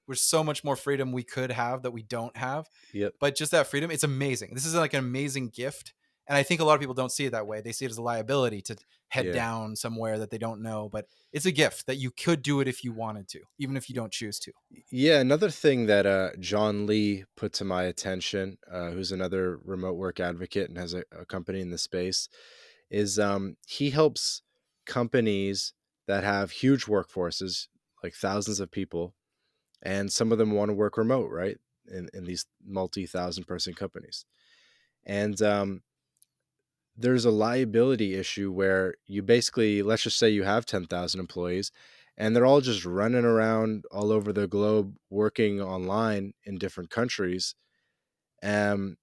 We're so much more freedom we could have that we don't have. Yep. But just that freedom, it's amazing. This is like an amazing gift. And I think a lot of people don't see it that way. They see it as a liability to head Yeah. down somewhere that they don't know. But it's a gift that you could do it if you wanted to, even if you don't choose to. Yeah, another thing that John Lee put to my attention, who's another remote work advocate and has a company in the space, is he helps companies that have huge workforces, like thousands of people. and some of them want to work remote, right? In these multi-thousand person companies. And there's a liability issue where you basically, let's just say you have 10,000 employees and they're all just running around all over the globe working online in different countries, um,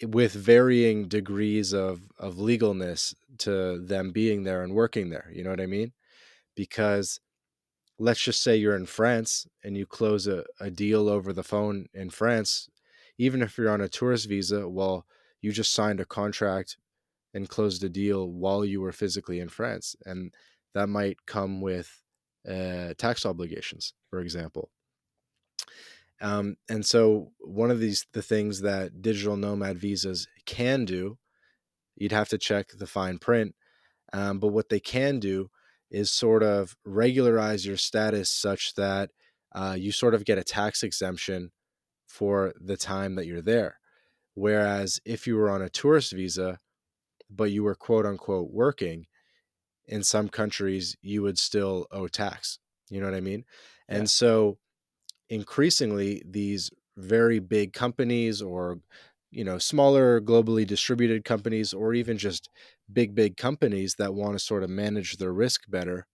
with varying degrees of legalness to them being there and working there. You know what I mean? Because let's just say you're in France and you close a deal over the phone in France, even if you're on a tourist visa, well, you just signed a contract and closed a deal while you were physically in France. And that might come with tax obligations, for example. And so one of the things that digital nomad visas can do, you'd have to check the fine print, but what they can do is sort of regularize your status such that you sort of get a tax exemption for the time that you're there. Whereas if you were on a tourist visa, but you were quote unquote working, in some countries, you would still owe tax. You know what I mean? Yeah. And so increasingly, these very big companies or smaller globally distributed companies or even just big companies that want to sort of manage their risk better,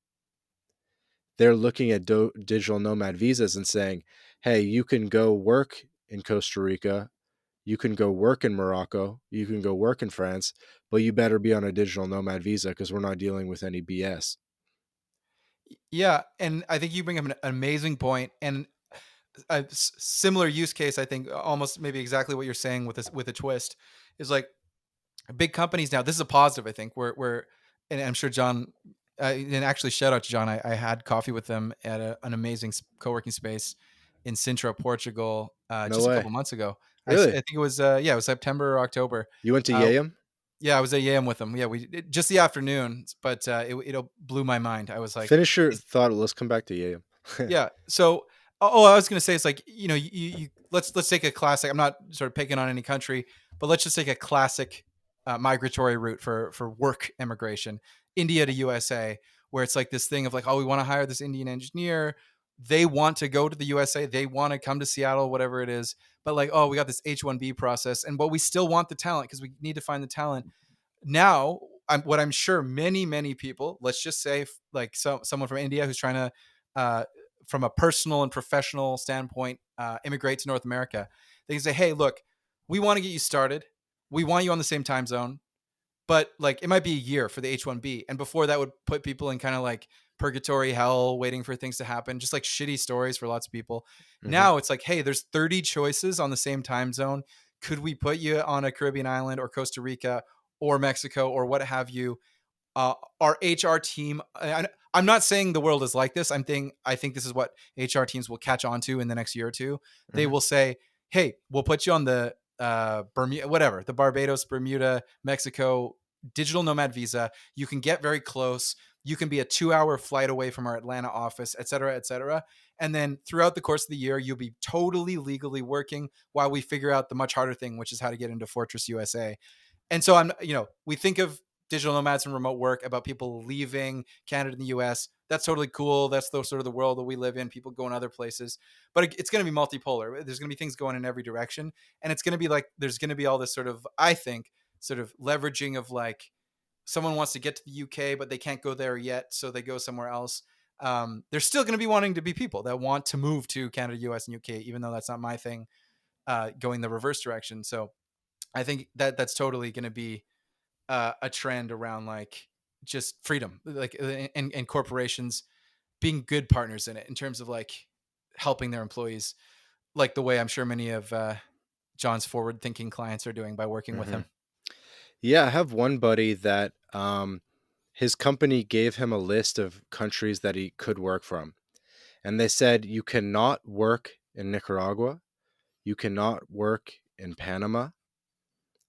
they're looking at digital nomad visas and saying, hey, you can go work in Costa Rica, you can go work in Morocco, you can go work in France, but you better be on a digital nomad visa because we're not dealing with any BS. Yeah, and I think you bring up an amazing point, and similar use case. I think almost maybe exactly what you're saying with this with a twist is like big companies now. This is a positive, I think. Where and I'm sure John. And actually, shout out to John. I had coffee with them at an amazing co-working space in Sintra, Portugal, No just a way. couple months ago. I Really? think it was it was September or October. You went to Uh, Yayem? yeah, I was at Yam with them. Yeah, just the afternoon, but it blew my mind. I was like, Finish your thought. Let's come back to Yayem. yeah. So, I was gonna say it's like you let's take a classic. I'm not sort of picking on any country, but let's just take a classic migratory route for work immigration, India to USA, where it's like this thing of like, oh, we want to hire this Indian engineer. They want to go to the USA. They want to come to Seattle, whatever it is. But like, oh, we got this H-1B process, but we still want the talent because we need to find the talent now. What I'm sure many people, let's just say like someone from India who's trying to uh, from a personal and professional standpoint immigrate to North America, they can say, hey, look, we want to get you started, we want you on the same time zone, but like it might be a year for the H-1B, and before that would put people in kind of like purgatory hell waiting for things to happen, just like shitty stories for lots of people. Hmm. Now it's like, hey, there's 30 choices on the same time zone. Could we put you on a Caribbean island or Costa Rica or Mexico or what have you? Our HR team, I'm not saying the world is like this. I think this is what HR teams will catch on to in the next year or two. They Hmm. will say, hey, we'll put you on the Bermuda, whatever, the Barbados, Bermuda, Mexico digital nomad visa. You can get very close. You can be a 2-hour flight away from our Atlanta office, et cetera, et cetera. And then throughout the course of the year, you'll be totally legally working while we figure out the much harder thing, which is how to get into Fortress USA. And so we think of digital nomads and remote work about people leaving Canada and the US. That's totally cool. That's the sort of the world that we live in. People going other places, but it's going to be multipolar. There's going to be things going in every direction. And it's going to be like, there's going to be all this sort of, I think, sort of leveraging of like someone wants to get to the UK, but they can't go there yet. So they go somewhere else. There's still going to be wanting to be people that want to move to Canada, US, and UK, even though that's not my thing, going the reverse direction. So I think that's totally going to be a trend around like just freedom, like and corporations being good partners in it in terms of like helping their employees, like the way I'm sure many of John's forward-thinking clients are doing by working with Hmm. him. Yeah, I have one buddy that his company gave him a list of countries that he could work from. And they said, you cannot work in Nicaragua, you cannot work in Panama,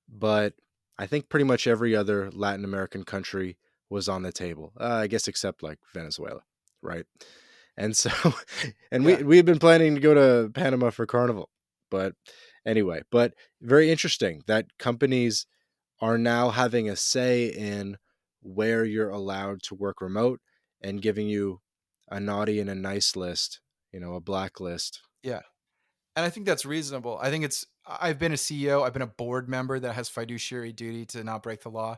but I think pretty much every other Latin American country was on the table. I guess except like Venezuela, right? And so, and Yeah. we had been planning to go to Panama for Carnival, but anyway, but very interesting that companies are now having a say in where you're allowed to work remote and giving you a naughty and a nice list, a blacklist. Yeah. And I think that's reasonable. I think I've been a CEO, I've been a board member that has fiduciary duty to not break the law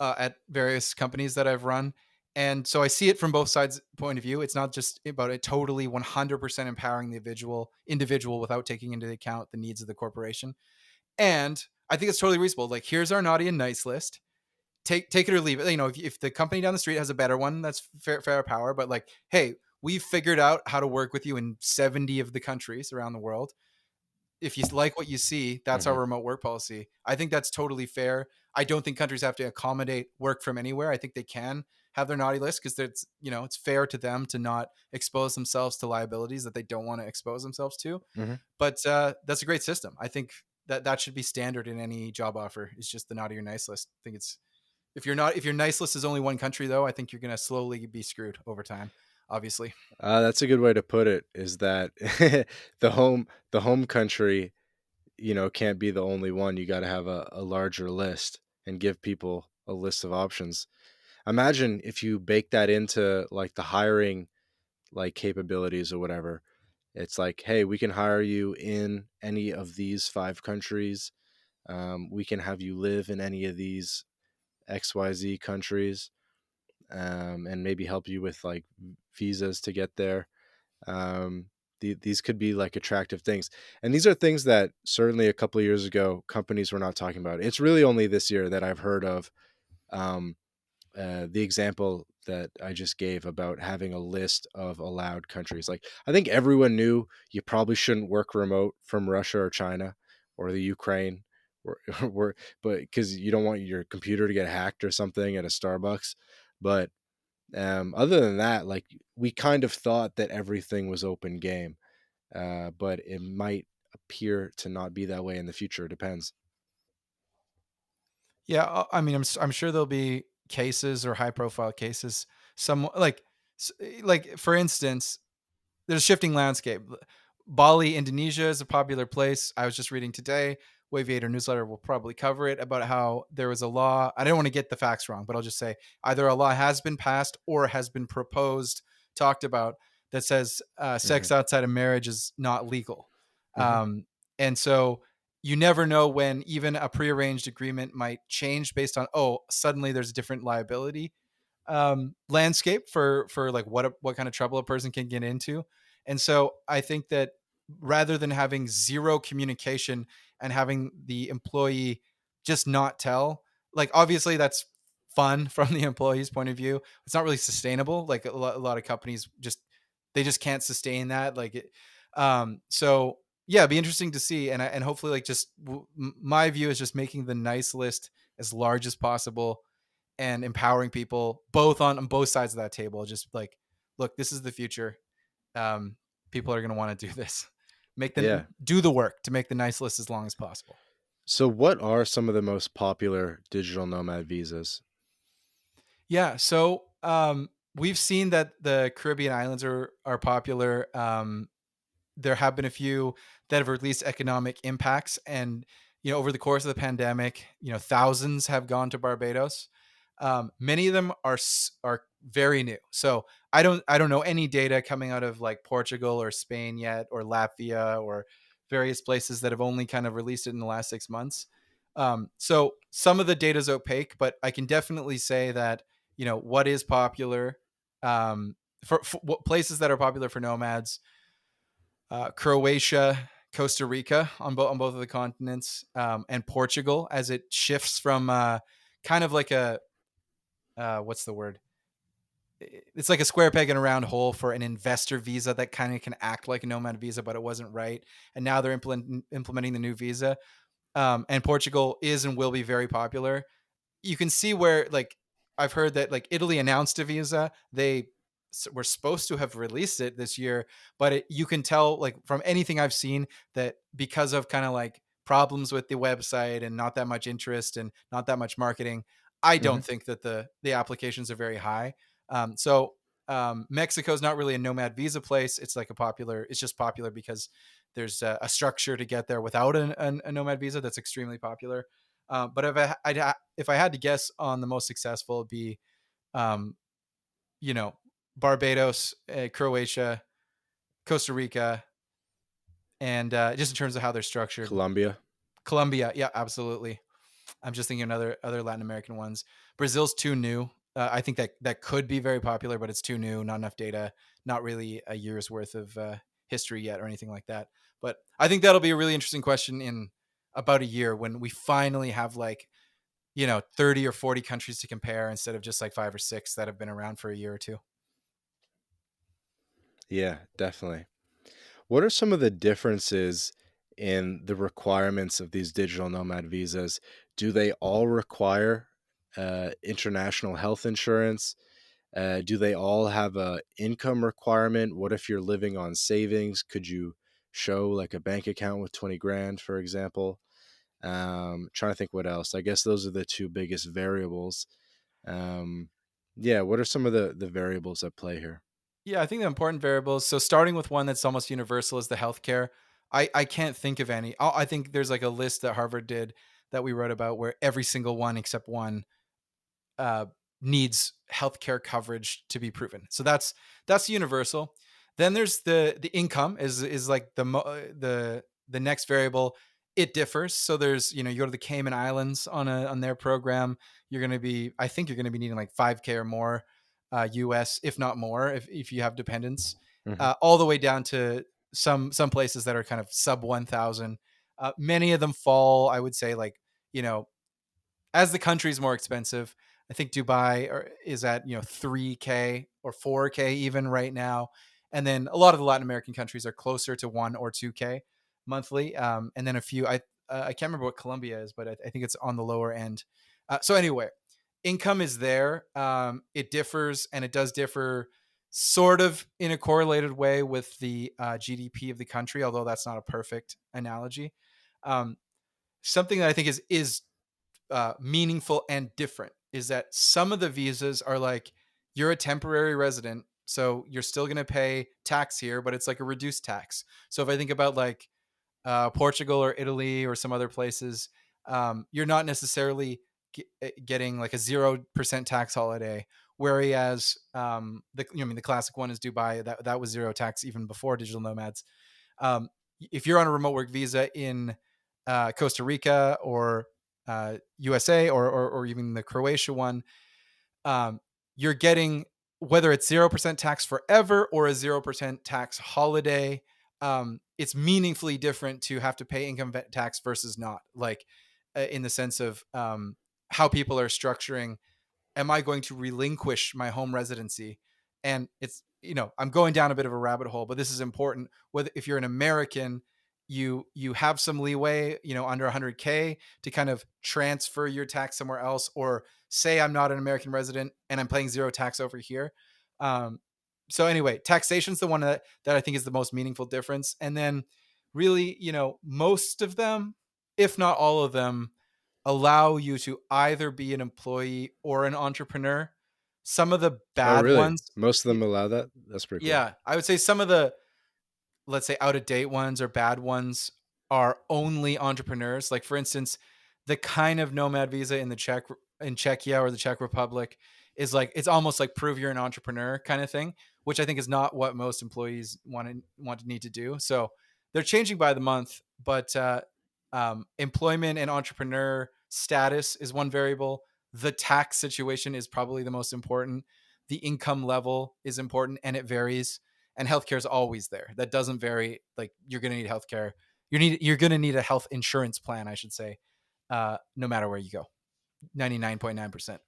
at various companies that I've run. And so I see it from both sides point of view. It's not just about it totally 100% empowering the individual without taking into account the needs of the corporation. And I think it's totally reasonable. Like, here's our naughty and nice list. Take it or leave it. If the company down the street has a better one, that's fair power. But like, hey, we've figured out how to work with you in 70 of the countries around the world. If you like what you see, that's Hmm. our remote work policy. I think that's totally fair. I don't think countries have to accommodate work from anywhere. I think they can have their naughty list because it's fair to them to not expose themselves to liabilities that they don't want to expose themselves to. Hmm. But that's a great system. I think that should be standard in any job offer. It's just the naughty or nice list. I think it's if your nice list is only one country though, I think you're going to slowly be screwed over time. Obviously. That's a good way to put it. Is that the home country, can't be the only one. You got to have a larger list and give people a list of options. Imagine if you bake that into like the hiring like capabilities or whatever. It's like, hey, we can hire you in any of these 5 countries. We can have you live in any of these XYZ countries, and maybe help you with like visas to get there. Um, these could be like attractive things. And these are things that certainly a couple of years ago, companies were not talking about. It's really only this year that I've heard of um, the example that I just gave about having a list of allowed countries. Like, I think everyone knew you probably shouldn't work remote from Russia or China or the Ukraine, but because you don't want your computer to get hacked or something at a Starbucks. But other than that, like, we kind of thought that everything was open game, but it might appear to not be that way in the future. It depends. Yeah, I mean, I'm sure there'll be cases or high profile cases. Some like for instance, there's a shifting landscape. Bali, Indonesia is a popular place. I was just reading today. Waviator newsletter will probably cover it about how there was a law. I don't want to get the facts wrong, but I'll just say either a law has been passed or has been proposed, talked about, that says Hmm. sex outside of marriage is not legal. Hmm. And so you never know when even a prearranged agreement might change based on, oh, suddenly there's a different liability landscape for like what kind of trouble a person can get into. And so I think that rather than having zero communication and having the employee just not tell, like obviously that's fun from the employee's point of view. It's not really sustainable. Like a lot of companies they just can't sustain that. So yeah, it'd be interesting to see. And hopefully like my view is just making the nice list as large as possible and empowering people both on both sides of that table. Just like, look, this is the future. Um, People are going to want to do this. Yeah. Do the work to make the nice list as long as possible. So, what are some of the most popular digital nomad visas? Yeah. So we've seen that the Caribbean islands are popular. There have been a few that have released economic impacts, and over the course of the pandemic, thousands have gone to Barbados. Many of them are very new. So I don't know any data coming out of like Portugal or Spain yet, or Latvia, or various places that have only kind of released it in the last 6 months. So some of the data is opaque, but I can definitely say that what is popular for what places that are popular for nomads: Croatia, Costa Rica on both of the continents, and Portugal, as it shifts from kind of like a what's the word? It's like a square peg in a round hole for an investor visa that kind of can act like a nomad visa, but it wasn't right. And now they're implementing the new visa. And Portugal is and will be very popular. You can see where, like, I've heard that like Italy announced a visa. They were supposed to have released it this year, but you can tell like from anything I've seen that because of kind of like problems with the website and not that much interest and not that much marketing, I Hmm. don't think that the applications are very high. So Mexico is not really a nomad visa place. It's like it's just popular because there's a structure to get there without a nomad visa that's extremely popular. But if I had to guess on the most successful, it'd be, um, you know, Barbados, Croatia, Costa Rica, and just in terms of how they're structured. Colombia. Colombia, yeah, absolutely. I'm just thinking of other Latin American ones. Brazil's too new. I think that could be very popular, but it's too new. Not enough data. Not really a year's worth of history yet, or anything like that. But I think that'll be a really interesting question in about a year when we finally have like 30 or 40 countries to compare instead of just like 5 or 6 that have been around for a year or two. Yeah, definitely. What are some of the differences in the requirements of these digital nomad visas? Do they all require international health insurance? Do they all have a income requirement? What if you're living on savings? Could you show like a bank account with 20 grand, for example? Trying to think what else. I guess those are the two biggest variables. Um, yeah, what are some of the variables at play here? Yeah, I think the important variables. So starting with one that's almost universal is the healthcare. I can't think of any. I think there's like a list that Harvard did that we wrote about where every single one except one uh, needs healthcare coverage to be proven. So that's universal. Then there's the income is like the next variable. It differs. So there's you go to the Cayman Islands on their program. You're going to be I think you're going to be needing like 5K or more US, if not more, if you have dependents, Hmm. all the way down to some places that are kind of sub 1,000. Many of them fall, I would say, like you know as the country's more expensive. I think Dubai is at 3K or 4K even right now, and then a lot of the Latin American countries are closer to 1 or 2K monthly, and then a few. I can't remember what Colombia is, but I think it's on the lower end. So anyway, income is there. It differs, and it does differ sort of in a correlated way with the GDP of the country, although that's not a perfect analogy. Um, Something that I think is meaningful and different is that some of the visas are like you're a temporary resident, so you're still going to pay tax here, but it's like a reduced tax. So if I think about like Portugal or Italy or some other places, you're not necessarily getting like a 0% tax holiday. Whereas the classic one is Dubai. That was zero tax even before digital nomads. Um, if you're on a remote work visa in Costa Rica or USA or even the Croatia one, um, you're getting whether it's 0% tax forever or a 0% tax holiday. It's meaningfully different to have to pay income tax versus not, like in the sense of how people are structuring. Am I going to relinquish my home residency? And it's, I'm going down a bit of a rabbit hole, but this is important. Whether if you're an American, you have some leeway, under 100K to kind of transfer your tax somewhere else, or say I'm not an American resident and I'm paying zero tax over here. Um, so anyway, taxation's the one that I think is the most meaningful difference. And then really, most of them, if not all of them, allow you to either be an employee or an entrepreneur. Some of the Oh, bad really? ones, Most of them allow that? That's pretty cool. yeah, I would say some of the, let's say, out of date ones or bad ones are only entrepreneurs. Like for instance, the kind of nomad visa in Czechia or the Czech Republic is like it's almost like prove you're an entrepreneur kind of thing, which I think is not what most employees want to need to do. So they're changing by the month, but employment and entrepreneur status is one variable. The tax situation is probably the most important. The income level is important, and it varies. And healthcare is always there. That doesn't vary. Like you're going to need healthcare. You're going to need a health insurance plan, I should say, no matter where you go. 99.9%.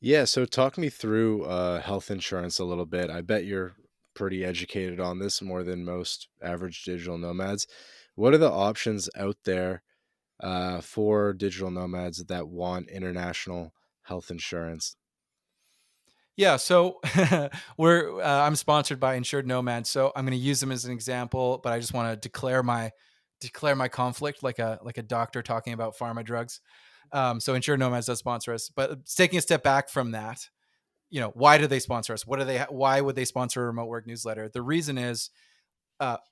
Yeah, so talk me through health insurance a little bit. I bet you're pretty educated on this more than most average digital nomads. What are the options out there for digital nomads that want international health insurance? Yeah, so I'm sponsored by Insured Nomad, so I'm going to use them as an example, but I just want to declare my conflict like a doctor talking about pharma drugs. So Insured Nomads does sponsor us, but taking a step back from that, why do they sponsor us? Why would they sponsor a remote work newsletter? The reason is,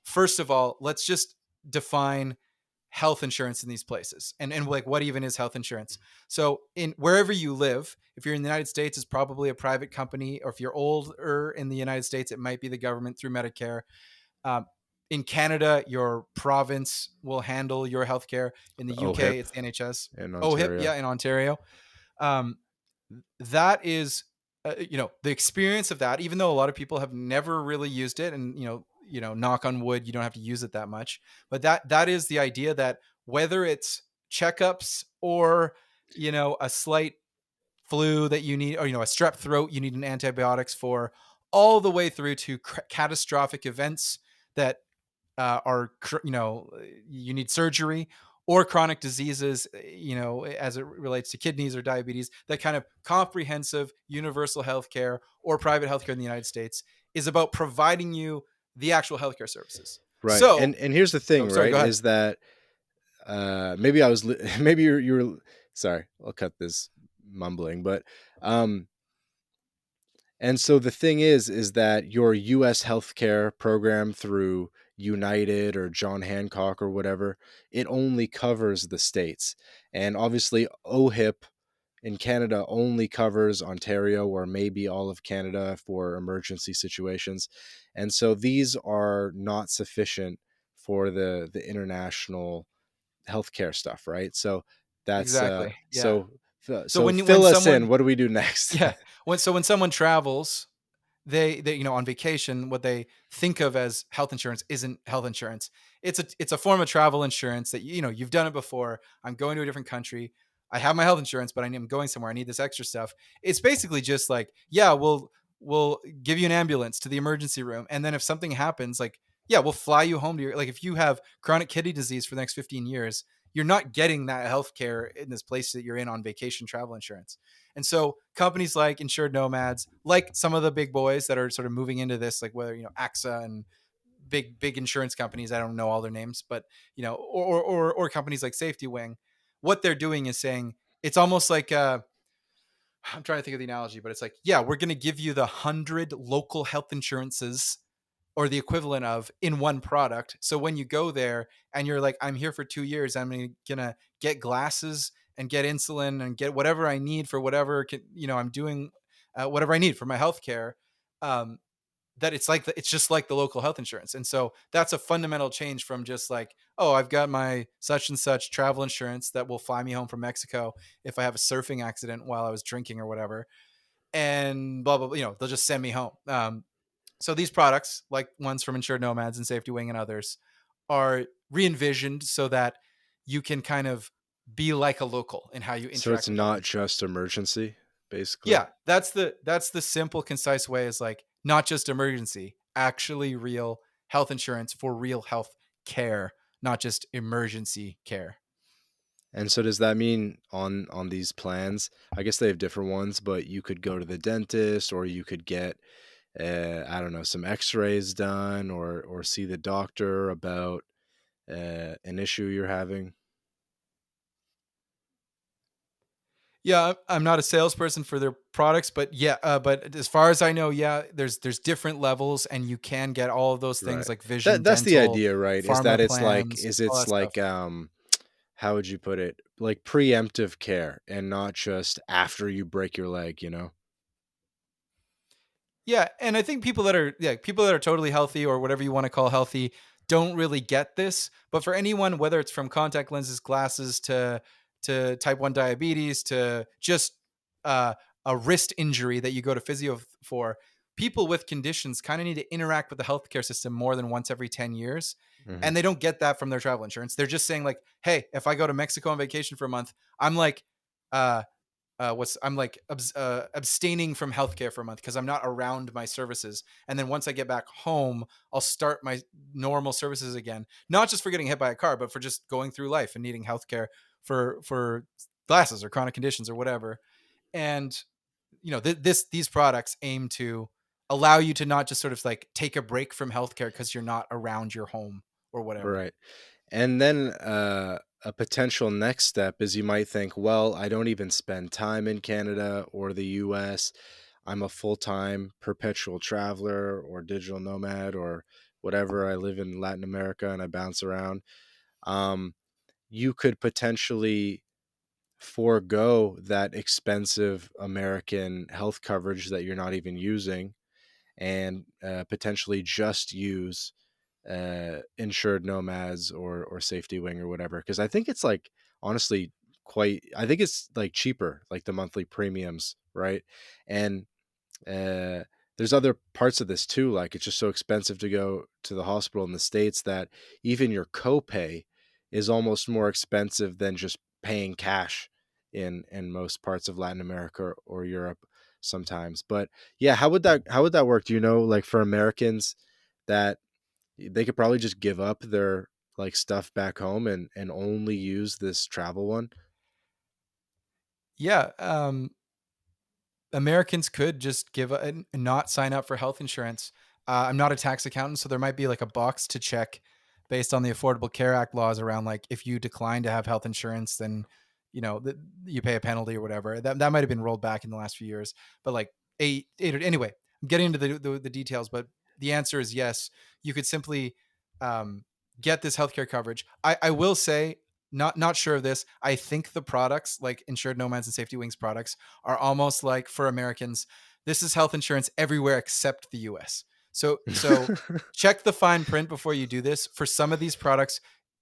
first of all, let's just define health insurance in these places, and like what even is health insurance. So in wherever you live, if you're in the United States, it's probably a private company, or if you're older in the United States, it might be the government through Medicare. um, in Canada, your province will handle your healthcare. In the UK, OHIP it's the NHS. in OHIP, Ontario. yeah, in Ontario. um, that is, the experience of that. Even though a lot of people have never really used it, and knock on wood, you don't have to use it that much. But that is the idea that whether it's checkups or a slight flu that you need, or a strep throat you need an antibiotics for, all the way through to catastrophic events that are you need surgery, or chronic diseases, as it relates to kidneys or diabetes. That kind of comprehensive universal healthcare or private healthcare in the United States is about providing you the actual healthcare services. Right. So, And here's the thing, oh, sorry, right? go ahead. Is that maybe I was maybe you were sorry, I'll cut this mumbling, but um and so the thing is that your US healthcare program through United or John Hancock or whatever, it only covers the states. And obviously OHIP in Canada only covers Ontario or maybe all of Canada for emergency situations. And so these are not sufficient for the international healthcare stuff, right? So that's Exactly. Yeah. So so when fill us in. someone What do we do next? yeah, when someone travels, they on vacation, what they think of as health insurance isn't health insurance. It's a form of travel insurance that you've done it before. I'm going to a different country. I have my health insurance, but I'm going somewhere. I need this extra stuff. It's basically just like, yeah, we'll give you an ambulance to the emergency room, and then if something happens, like, yeah, we'll fly you home to your, like, if you have chronic kidney disease for the next 15 years, you're not getting that health care in this place that you're in on vacation travel insurance. And so companies like Insured Nomads, like some of the big boys that are sort of moving into this, like whether AXA and big insurance companies, I don't know all their names, but or companies like Safety Wing, what they're doing is saying, it's almost like I'm trying to think of the analogy, but it's like, yeah, we're going to give you the 100 local health insurances, or the equivalent of, in one product. So when you go there and you're like, I'm here for 2 years, I'm gonna get glasses and get insulin and get whatever I need for whatever I'm doing, whatever I need for my healthcare. Um, that it's just like the local health insurance. And so that's a fundamental change from just like, oh, I've got my such and such travel insurance that will fly me home from Mexico if I have a surfing accident while I was drinking or whatever, and blah blah blah. They'll just send me home. So these products, like ones from Insured Nomads and Safety Wing and others, are re-envisioned so that you can kind of be like a local in how you So interact it's with health not insurance. just emergency, basically. Yeah, that's the simple, concise way, is like, not just emergency, actually real health insurance for real health care, not just emergency care. And so does that mean on these plans, I guess they have different ones, but you could go to the dentist or you could get I don't know, some x-rays done or see the doctor about an issue you're having. Yeah, I'm not a salesperson for their products, but yeah, but as far as I know, yeah, there's different levels, and you can get all of those things Right. like vision, That's the dental, idea, right? Is pharma that it's like plans, is all it's that stuff. like how would you put it? Like preemptive care and not just after you break your leg, you know? Yeah, and I think people that are totally healthy, or whatever you want to call healthy, don't really get this. But for anyone, whether it's from contact lenses, glasses, to type 1 diabetes, to just uh, a wrist injury that you go to physio for, people with conditions kind of need to interact with the healthcare system more than once every 10 years. Hmm. And they don't get that from their travel insurance. They're just saying like, hey, if I go to Mexico on vacation for a month, I'm like, uh, I'm like abstaining from healthcare for a month because I'm not around my services. And then once I get back home, I'll start my normal services again. Not just for getting hit by a car, but for just going through life and needing healthcare for glasses or chronic conditions or whatever. And these products aim to allow you to not just sort of like take a break from healthcare because you're not around your home or whatever. Right. And then a potential next step is you might think, well, I don't even spend time in Canada or the US. I'm a full-time perpetual traveler or digital nomad or whatever. I live in Latin America and I bounce around. Um, you could potentially forego that expensive American health coverage that you're not even using, and potentially just use insured nomads or safety wing or whatever. Because I think it's like, honestly, quite, I think it's like cheaper, like the monthly premiums, right? And uh, there's other parts of this too. Like, it's just so expensive to go to the hospital in the States that even your copay is almost more expensive than just paying cash in most parts of Latin America or Europe sometimes. But yeah, how would that work? Do you know, like, for Americans that they could probably just give up their like stuff back home and only use this travel one? Yeah, Americans could just give and not sign up for health insurance. I'm not a tax accountant, so there might be like a box to check based on the Affordable Care Act laws around like if you decline to have health insurance, then you pay a penalty or whatever. That might have been rolled back in the last few years, but like anyway, I'm getting into the details, but the answer is yes. You could simply um, get this healthcare coverage. I will say, not sure of this. I think the products like Insured Nomads and Safety Wings products are almost like for Americans, this is health insurance everywhere except the US. So check the fine print before you do this. For some of these products,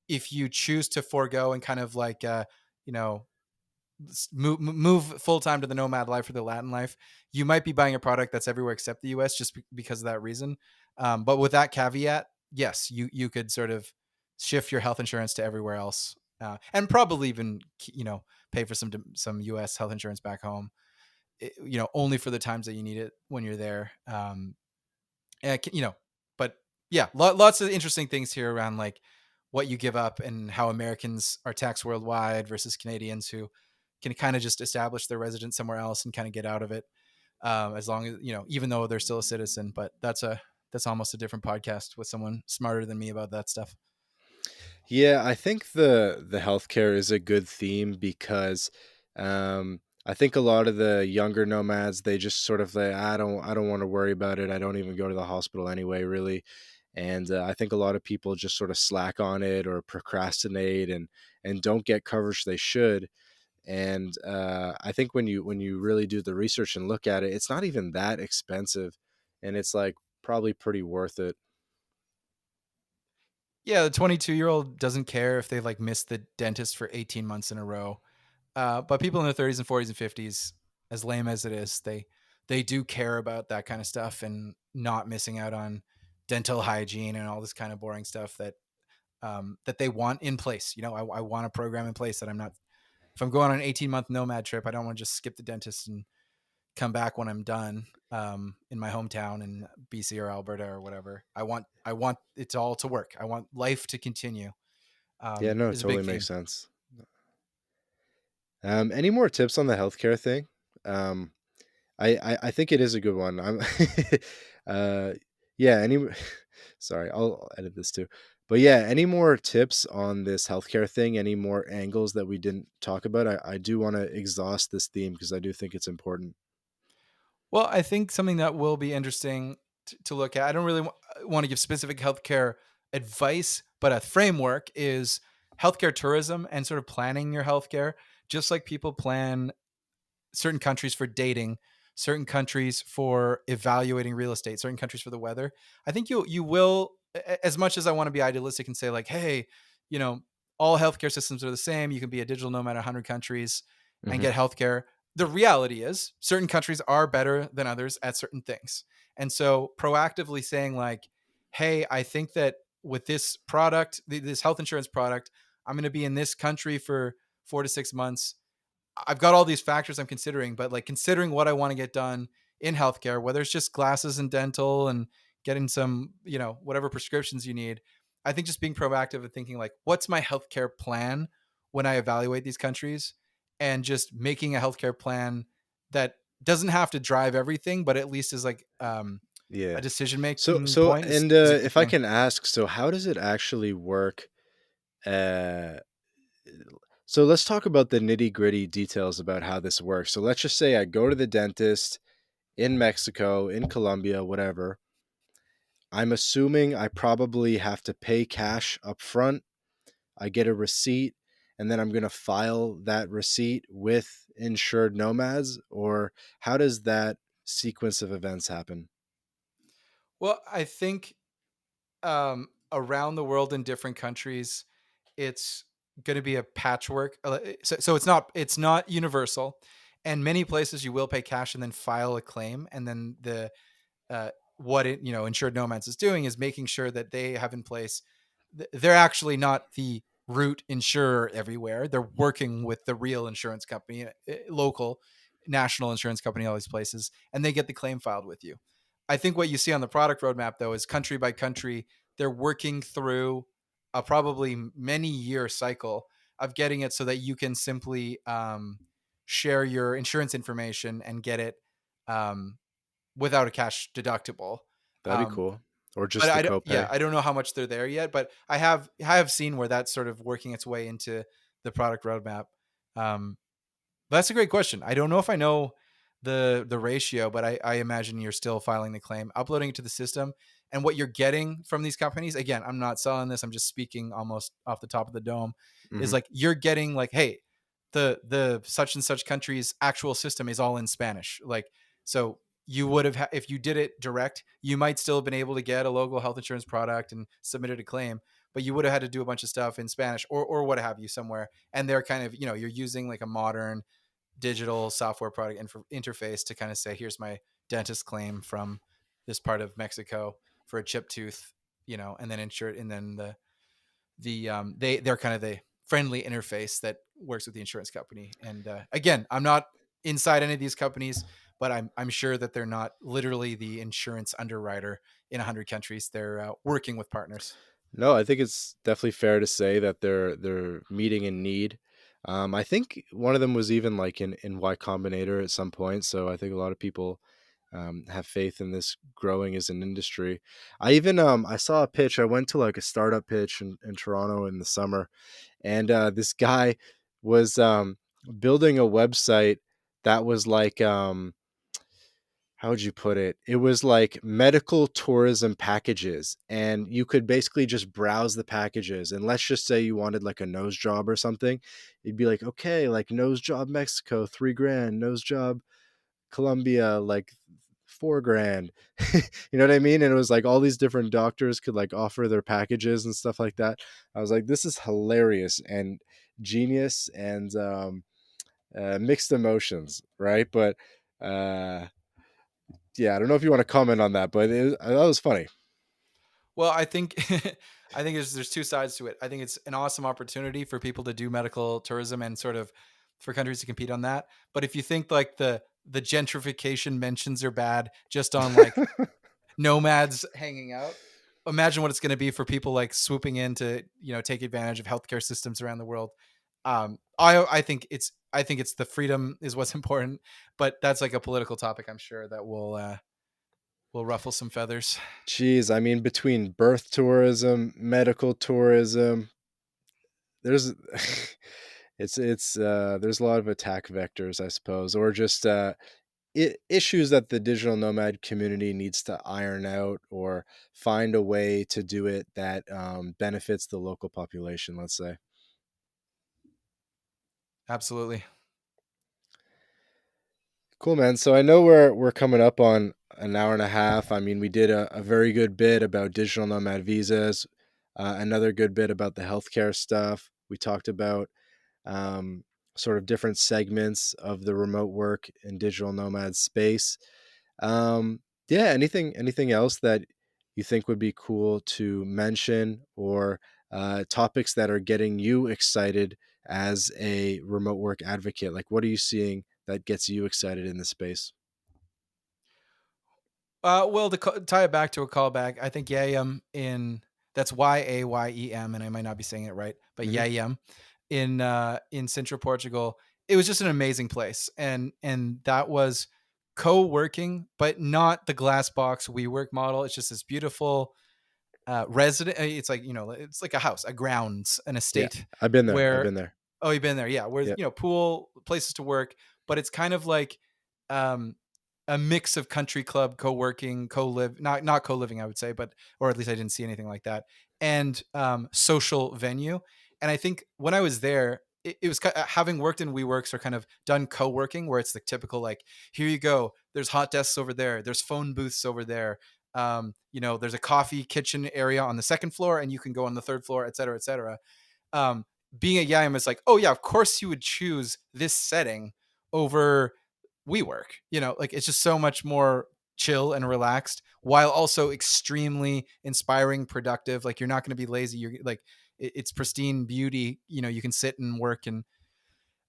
if you choose to forego and kind of like you know move full time to the nomad life or the Latin life, you might be buying a product that's everywhere except the US just because of that reason. But with that caveat, yes, you could sort of shift your health insurance to everywhere else, and probably even pay for some US health insurance back home. Only for the times that you need it when you're there. And but yeah, lots of interesting things here around like what you give up and how Americans are taxed worldwide versus Canadians who can kind of just establish their residence somewhere else and kind of get out of it, as long as even though they're still a citizen. But that's almost a different podcast with someone smarter than me about that stuff. Yeah, I think the healthcare is a good theme because I think a lot of the younger nomads, they just sort of like, I don't want to worry about it. I don't even go to the hospital anyway, really. And I think a lot of people just sort of slack on it or procrastinate and don't get coverage they should. And I think when you really do the research and look at it, it's not even that expensive, and it's like probably pretty worth it. Yeah, the 22-year-old doesn't care if they like missed the dentist for 18 months in a row. But people in their 30s and 40s and 50s, as lame as it is, they do care about that kind of stuff and not missing out on dental hygiene and all this kind of boring stuff that they want in place. I want a program in place that I'm not. If I'm going on an 18-month nomad trip, I don't want to just skip the dentist and come back when I'm done, in my hometown in BC or Alberta or whatever. I want it all to work. I want life to continue. Yeah, no, it Is a totally big makes theme. sense. Any more tips on the healthcare thing? Um, I think it is a good one. I'm, uh, yeah. Sorry, I'll edit this too. But yeah, any more tips on this healthcare thing? Any more angles that we didn't talk about? I do want to exhaust this theme because I do think it's important. Well, I think something that will be interesting to look at. I don't really want to give specific healthcare advice, but a framework is healthcare tourism and sort of planning your healthcare, just like people plan certain countries for dating, certain countries for evaluating real estate, certain countries for the weather. I think you will, as much as I want to be idealistic and say like, hey, you know, all healthcare systems are the same. You can be a digital nomad in 100 countries and Hmm. get healthcare. The reality is certain countries are better than others at certain things. And so proactively saying like, hey, I think that with this product, this health insurance product, I'm going to be in this country for 4 to 6 months. I've got all these factors I'm considering, but like considering what I want to get done in healthcare, whether it's just glasses and dental and getting some, whatever prescriptions you need, I think just being proactive and thinking like, what's my healthcare plan when I evaluate these countries, and just making a healthcare plan that doesn't have to drive everything, but at least is like a Yeah. decision So making so point and is a good if I thing. can ask, so how does it actually work? Uh, so let's talk about the nitty gritty details about how this works. So let's just say I go to the dentist in Mexico, in Colombia, whatever. I'm assuming I probably have to pay cash up front. I get a receipt, and then I'm going to file that receipt with insured nomads? Or how does that sequence of events happen? Well, I think around the world in different countries, it's going to be a patchwork. So it's not universal, and many places you will pay cash and then file a claim, and then the what insured nomads is doing is making sure that they have in place. They're actually not the root insurer everywhere. They're working with the real insurance company, local, national insurance company, all these places, and they get the claim filed with you. I think what you see on the product roadmap, though, is country by country, they're working through a probably many year cycle of getting it so that you can simply share your insurance information and get it um, without a cash deductible. That'd be Um, cool. Or but just the yeah, copay. I don't know how much they're there yet, but I have seen where that's sort of working its way into the product roadmap. Um, that's a great question. I don't know if I know the ratio, but I imagine you're still filing the claim, uploading it to the system, and what you're getting from these companies. Again, I'm not selling this. I'm just speaking almost off the top of the dome. Is Hmm. like you're getting like, hey, the such and such country's actual system is all in Spanish. Like, so you would have if you did it direct, you might still have been able to get a local health insurance product and submitted a claim, but you would have had to do a bunch of stuff in Spanish or what have you somewhere. And they're kind of you're using like a modern digital software product interface to kind of say, here's my dentist claim from this part of Mexico for a chipped tooth, and then insure it. And then they're kind of the friendly interface that works with the insurance company. And again, I'm not inside any of these companies, but I'm sure that they're not literally the insurance underwriter in 100 countries. They're working with partners. No, I think it's definitely fair to say that they're meeting a need. I think one of them was even like in Y Combinator at some point. So I think a lot of people have faith in this growing as an industry. I even I saw a pitch. I went to like a startup pitch in Toronto in the summer, and this guy was building a website that was like how would you put it? It was like medical tourism packages, and you could basically just browse the packages. And let's just say you wanted like a nose job or something, you'd be like, okay, like nose job Mexico, 3 grand, nose job Colombia, like 4 grand. You know what I mean? And it was like all these different doctors could like offer their packages and stuff like that. I was like, this is hilarious and genius and mixed emotions, right? But uh, yeah, I don't know if you want to comment on that, but that was funny. Well, I think I think there's two sides to it. I think it's an awesome opportunity for people to do medical tourism and sort of for countries to compete on that. But if you think like the gentrification mentions are bad just on like nomads hanging out, imagine what it's going to be for people like swooping in to take advantage of healthcare systems around the world. I think it's the freedom is what's important, but that's like a political topic. I'm sure that will ruffle some feathers. Jeez, I mean, between birth tourism, medical tourism, there's it's there's a lot of attack vectors, I suppose, or just issues that the digital nomad community needs to iron out or find a way to do it that benefits the local population, let's say. Absolutely. Cool, man. So I know we're coming up on an hour and a half. I mean, we did a very good bit about digital nomad visas, another good bit about the healthcare stuff. We talked about um, sort of different segments of the remote work and digital nomad space. Um, yeah, anything else that you think would be cool to mention, or topics that are getting you excited as a remote work advocate? Like, what are you seeing that gets you excited in the space? Well, to tie it back to a callback, I think Yayem in that's Yayem, and I might not be saying it right, but Hmm. Yayem in Central Portugal. It was just an amazing place, and that was co-working, but not the glass box WeWork model. It's just this beautiful resident. It's like it's like a house, a grounds, an Yeah, estate I've been there. I've where been there. oh, you've been there, yeah. Where Yep. pool, places to work, but it's kind of like um, a mix of country club, co-working, co-live, not co-living, I would say, but or at least I didn't see anything like that, and social venue. And I think when I was there, it was having worked in WeWorks or kind of done co-working where it's the typical like, here you go, there's hot desks over there, there's phone booths over there, there's a coffee kitchen area on the second floor and you can go on the third floor, et cetera, et cetera. um, Being a Yayem is like, oh yeah, of course you would choose this setting over WeWork. Like it's just so much more chill and relaxed while also extremely inspiring, productive. Like you're not going to be lazy. You're like, it's pristine beauty. You can sit and work and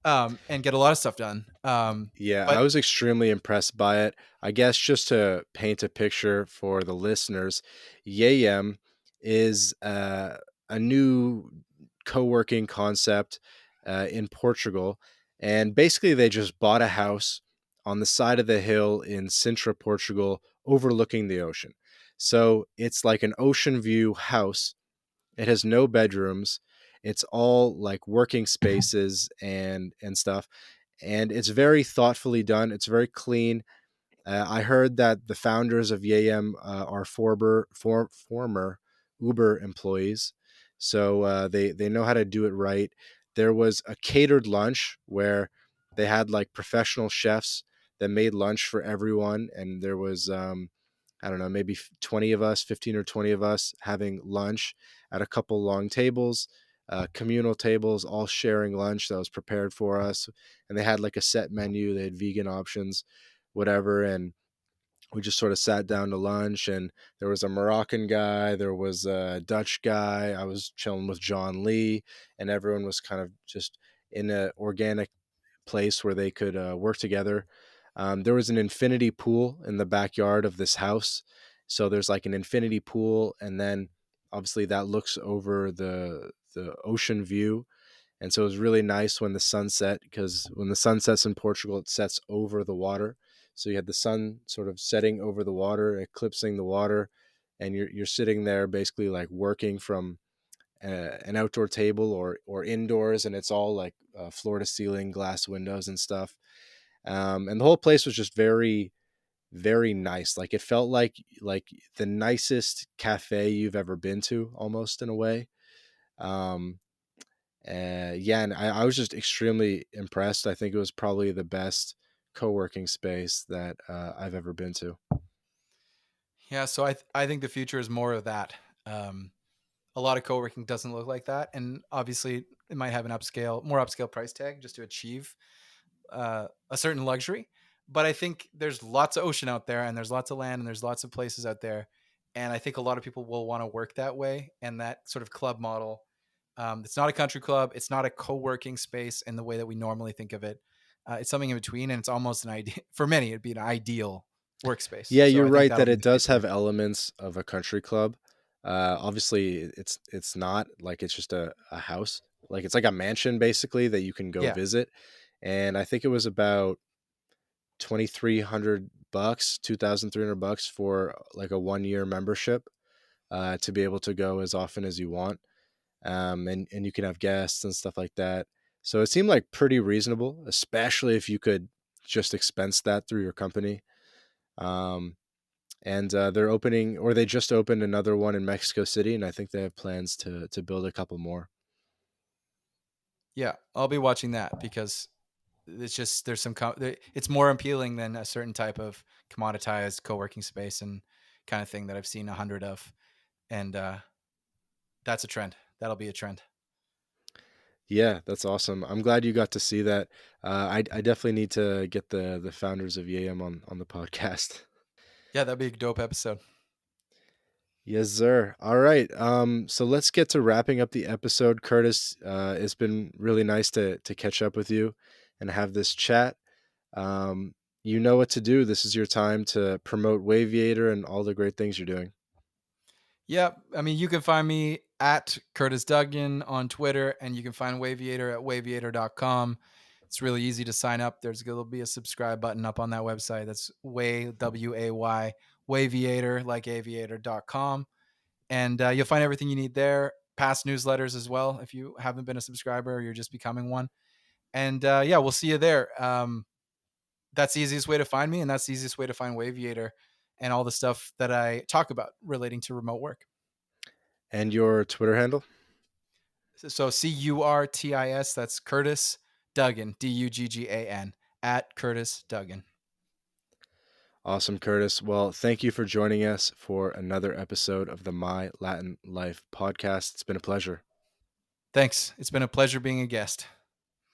get a lot of stuff done. Yeah, I But was extremely impressed by it. I guess just to paint a picture for the listeners, Yayem is a new co-working concept in Portugal, and basically they just bought a house on the side of the hill in Sintra, Portugal, overlooking the ocean. So it's like an ocean view house. It has no bedrooms. It's all like working spaces and stuff, and it's very thoughtfully done. It's very clean. I heard that the founders of Yayem are former Uber employees, so they know how to do it right. There was a catered lunch where they had like professional chefs that made lunch for everyone, and there was I don't know, maybe 20 of us, 15 or 20 of us having lunch at a couple long tables, communal tables, all sharing lunch that was prepared for us. And they had like a set menu, they had vegan options, whatever. And we just sort of sat down to lunch, and there was a Moroccan guy, there was a Dutch guy. I was chilling with John Lee, and everyone was kind of just in an organic place where they could work together. There was an infinity pool in the backyard of this house. So there's like an infinity pool, and then obviously that looks over the ocean view. And so it was really nice when the sun set, because when the sun sets in Portugal, it sets over the water. So you had the sun sort of setting over the water, eclipsing the water, and you're sitting there basically like working from an outdoor table or indoors, and it's all like floor to ceiling glass windows and stuff. And the whole place was just very, very nice. Like it felt like the nicest cafe you've ever been to, almost in a way. Um, yeah, and I was just extremely impressed. I think it was probably the best co-working space that I've ever been to. yeah, so I think the future is more of that. Um, a lot of co-working doesn't look like that, and obviously it might have an more upscale price tag just to achieve a certain luxury. But I think there's lots of ocean out there, and there's lots of land, and there's lots of places out there, and I think a lot of people will want to work that way. And that sort of club model, it's not a country club, it's not a co-working space in the way that we normally think of it. It's something in between, and it's almost an idea for many. It'd be an ideal workspace. Yeah, So you're I think right that'll that be it the does future. have elements of a country club. Obviously, it's not like it's just a house. Like it's like a mansion basically that you can go Yeah. visit. And I think it was about 2,300 bucks, 2,300 bucks for like a 1 year membership to be able to go as often as you want. And you can have guests and stuff like that. So it seemed like pretty reasonable, especially if you could just expense that through your company. Um, and they're opening, or they just opened another one in Mexico City, and I think they have plans to build a couple more. Yeah, I'll be watching that because it's just there's it's more appealing than a certain type of commoditized co-working space and kind of thing that I've seen 100 of, and that's a trend. That'll be a trend. Yeah, that's awesome. I'm glad you got to see that. I definitely need to get the founders of Yayem on the podcast. Yeah, that'd be a dope episode. Yes, sir. All right. So let's get to wrapping up the episode. Curtis, it's been really nice to catch up with you and have this chat. You know what to do. This is your time to promote Waviator and all the great things you're doing. Yeah, I mean, you can find me at Curtis Duggan on Twitter, and you can find Waviator at waviator.com. It's really easy to sign up. There'll be a subscribe button up on that website. That's WAY, Waviator, like aviator.com. And you'll find everything you need there. Past newsletters as well, if you haven't been a subscriber or you're just becoming one. And yeah, we'll see you there. That's the easiest way to find me, and that's the easiest way to find Waviator and all the stuff that I talk about relating to remote work. And your Twitter handle? So Curtis, that's Curtis Duggan, Duggan, at Curtis Duggan. Awesome, Curtis. Well, thank you for joining us for another episode of the My Latin Life podcast. It's been a pleasure. Thanks. It's been a pleasure being a guest.